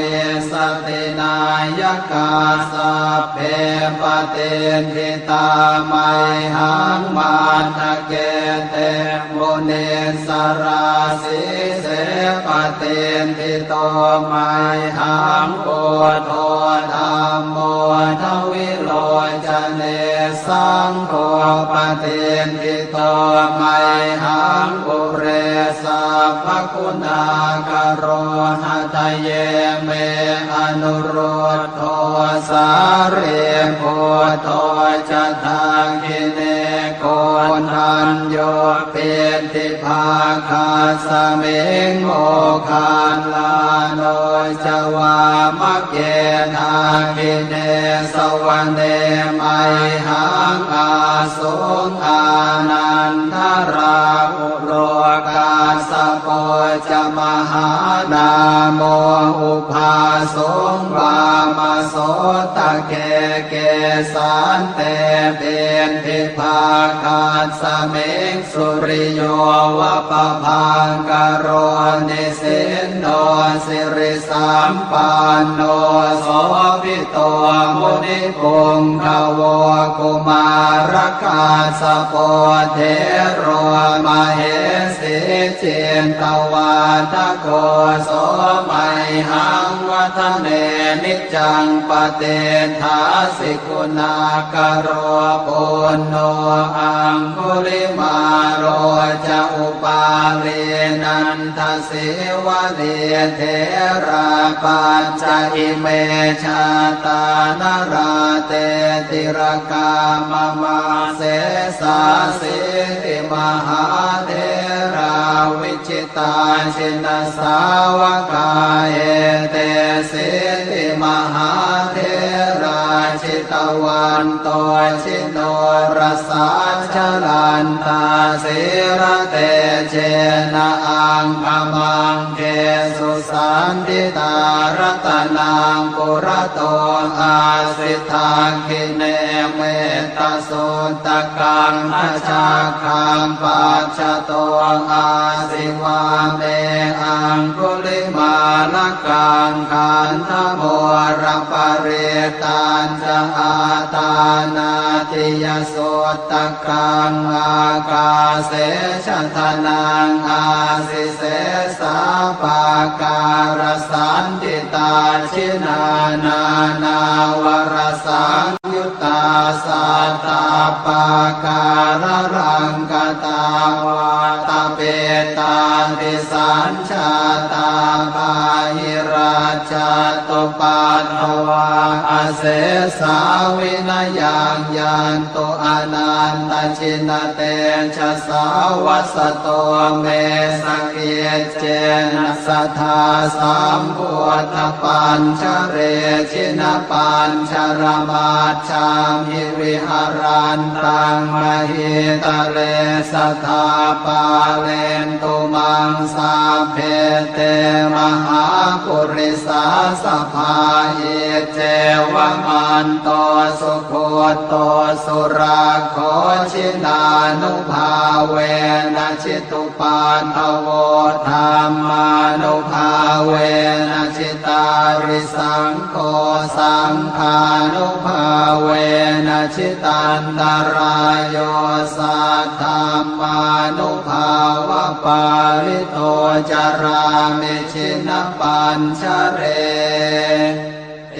สตินายกาสัพเพปเตทิตาไมหังมาทะเกเตมุนิสราสีเสปเตทิโตไมหังปุถโธธัมโมทวิโลจเนสังโฆปเตทิโตไมหังปุเร สัพพคุณากโรหะทะเยเมอนุรุตโทสาเรโพโตจะทาคิเนโกทันโยเปติภาคาสเมงโมคานลาโนจวามะเกทาคิเนสวะเนไมหังอาสุงอานันทราอุโลกาสโปจะมหานาโมอุภาสงวามโสตะเกเกสันเตเป็นทิภาคาสเมงสุริโยวะปะพังกโรนิสินโนสิริสัมปันโนโสภิโตมุนิปุงขโวกุมารกาสโปเทโรมเหสิเจนตวาทโกโสมัยหังวัฒเนนิจังปเตทาสิกุณากโรปุณโนอังคุลิมาโรจะอุปาเลนันทสิวะเดเทราปัญจอิเมชาตานราเตติรกามมาเสสาสิติมหาเทราวิจิตาชินสาวกาเอเตสิติมหาเทราชิตวันโตชิโนรสาชลันตาสิระเตเจนะอังคมังเกสุสันติตารตนังปุระโตอาสิทาคิเนเมตตาสุตกังขจาคังปัจจโตอาสิวาเมอังคุลิมาลกังขันธโมรปเรตันจะอาตานาติยสุตกังอากาเสชทนังอาสิเสสาปาการสันติตาชินานานาวรสังยุตตาสัตตาปาการรังกตาวาตาเปตาติสัญชาตาภาหิราชตุปัตถวาอเสสาวินยังยันตุอนันตชินเตชะสาวัสโตเมสเกเจนะสัทธาสัมพุทธปัญชเรชินปัญชรมาชามิวิหารันตังมหิตะเลสัทธาปาเลนตุมังสาเพเตมหาปุริสาสภาเยเจวมันโตสุโคโตสุราโคชินานุภาเวนะชิตุปาทโวธรรมานุภาเวนะชิตาริสังโฆสังฆานุภาเวนะชิตันตรายโยสัทธรรมานุภาวะปาลิโตจารามิชินปัญชเรเอ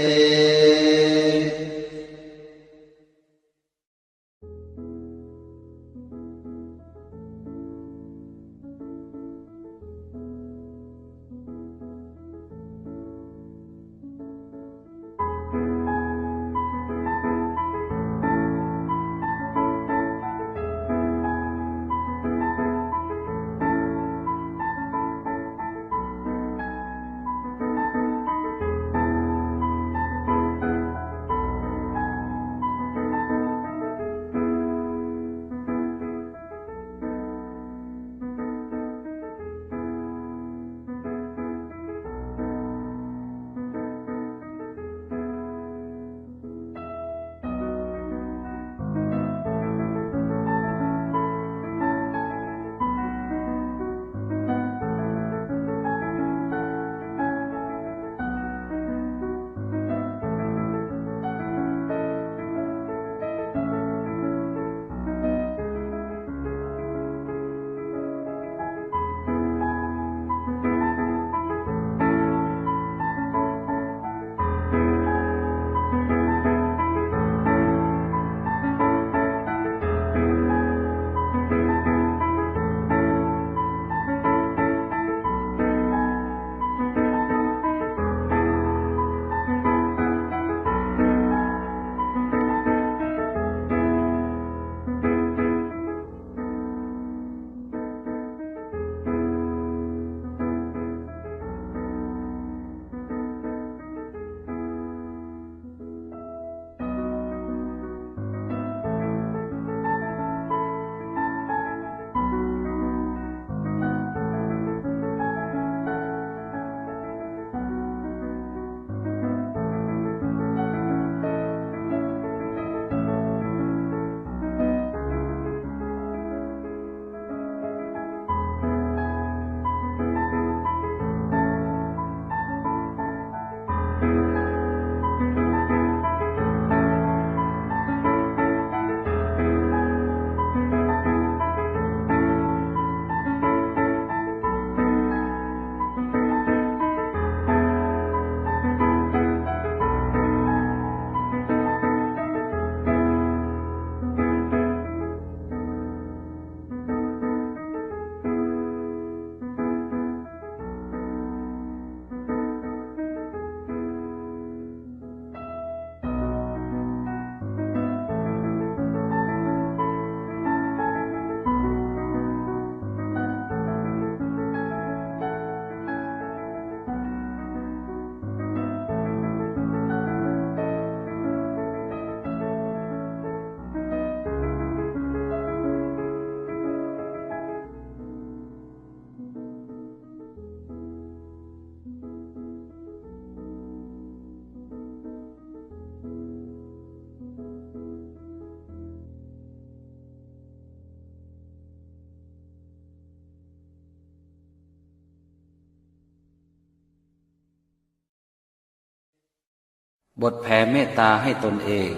บทแผ่เมตตาให้ตนเอง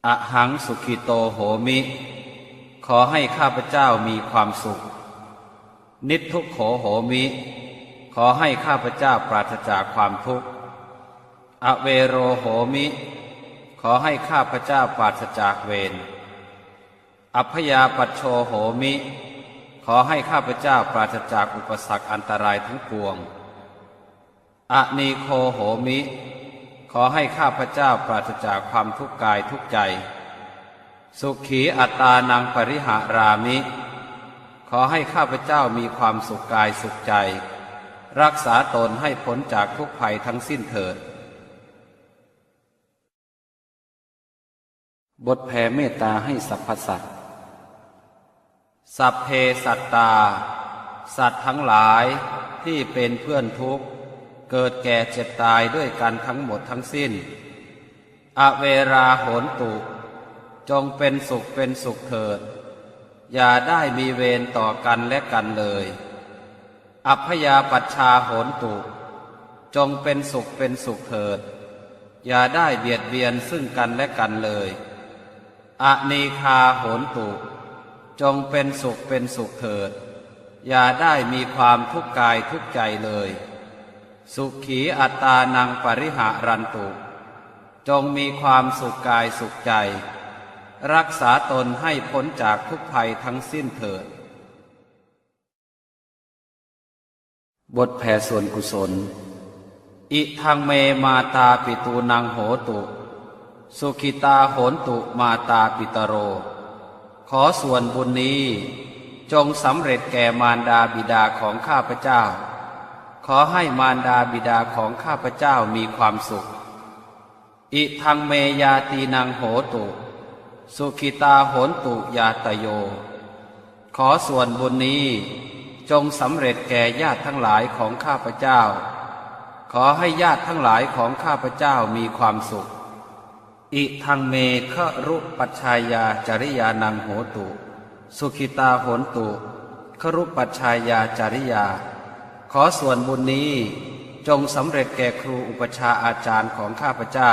อหังสุขิโตโหมิ ขอให้ข้าพเจ้ามีความสุขนิททุกโขโหมิ ขอให้ข้าพเจ้าปราศจากความทุกข์อเวโรโหมิ ขอให้ข้าพเจ้าปราศจากเวรอัพยาปัชโชโหมิ ขอให้ข้าพเจ้าปราศจากอุปสรรคอันตรายทั้งปวงอนีโคโหมิ ขอให้ข้าพเจ้าปราศจากความทุกข์กายทุกข์ใจสุขีอัตตานังปริหารามิ ขอให้ข้าพเจ้ามีความสุขกายสุขใจรักษาตนให้พ้นจากทุกภัยทั้งสิ้นเถิดบทแผ่เมตตาให้สรรพสัตว์สัพเพสัตตาสัตว์ทั้งหลายที่เป็นเพื่อนทุกข์เกิดแก่เจ็บตายด้วยกันทั้งหมดทั้งสิ้นอเวราโหนตุจงเป็นสุขเป็นสุขเถิดอย่าได้มีเวรต่อกันและกันเลยอัพยาปัชชาโหนตุจงเป็นสุขเป็นสุขเถิดอย่าได้เบียดเบียนซึ่งกันและกันเลยอนีคาโหนตุจงเป็นสุขเป็นสุขเถิดอย่าได้มีความทุกข์กายทุกข์ใจเลยสุขีอัตตานังปริหารันตุจงมีความสุขกายสุขใจรักษาตนให้พ้นจากทุกภัยทั้งสิ้นเถิดบทแผ่ส่วนกุศลอิทังเมมาตาปิตูนังโหตุสุขิตาโหนตุมาตาปิตโรขอส่วนบุญนี้จงสำเร็จแก่มารดาบิดาของข้าพเจ้าขอให้มารดาบิดาของข้าพเจ้ามีความสุขอิทังเมยาตีนังโหตุสุขิตาโหนตุยาตโยขอส่วนบุญนี้จงสำเร็จแก่ญาติทั้งหลายของข้าพเจ้าขอให้ญาติทั้งหลายของข้าพเจ้ามีความสุขอิทังเมฆรุปัชชายาจริยานังโหตุสุขิตาโหนตุฆรุปัชชายาจริยาขอส่วนบุญนี้จงสำเร็จแก่ครูอุปชาอาจารย์ของข้าพเจ้า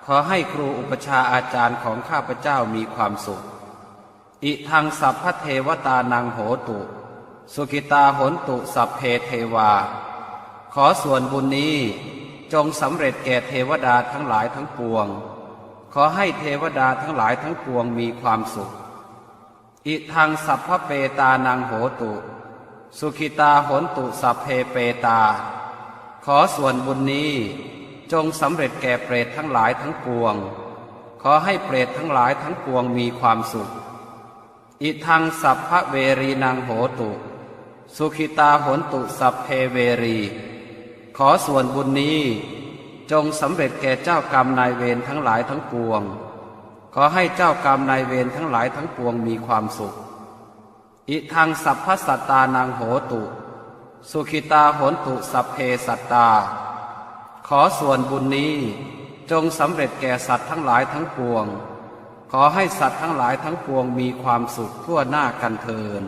ขอให้ครูอุปชาอาจารย์ของข้าพเจ้ามีความสุขอิทังสัพพเทวตานังโหตุสุขิตาโหนตุสัพเพเทวาขอส่วนบุญนี้จงสำเร็จแก่เทวดาทั้งหลายทั้งปวงขอให้เทวดาทั้งหลายทั้งปวงมีความสุขอิทังสัพพเปตานังโหตุสุขิตาโหนตุสัพเพเปตาขอส่วนบุญนี้จงสำเร็จแก่เปรตทั้งหลายทั้งปวงขอให้เปรตทั้งหลายทั้งปวงมีความสุขอิทังสัพพเวรีนังโหตุสุขิตาโหนตุสัพเพเวรีขอส่วนบุญนี้จงสำเร็จแก่เจ้ากรรมนายเวรทั้งหลายทั้งปวงขอให้เจ้ากรรมนายเวรทั้งหลายทั้งปวงมีความสุขอิทังสัพพสัตตานังโหตุสุขิตาโหนตุสัพเพสัตตาขอส่วนบุญนี้จงสำเร็จแก่สัตว์ทั้งหลายทั้งปวงขอให้สัตว์ทั้งหลายทั้งปวงมีความสุขทั่วหน้ากันเทิน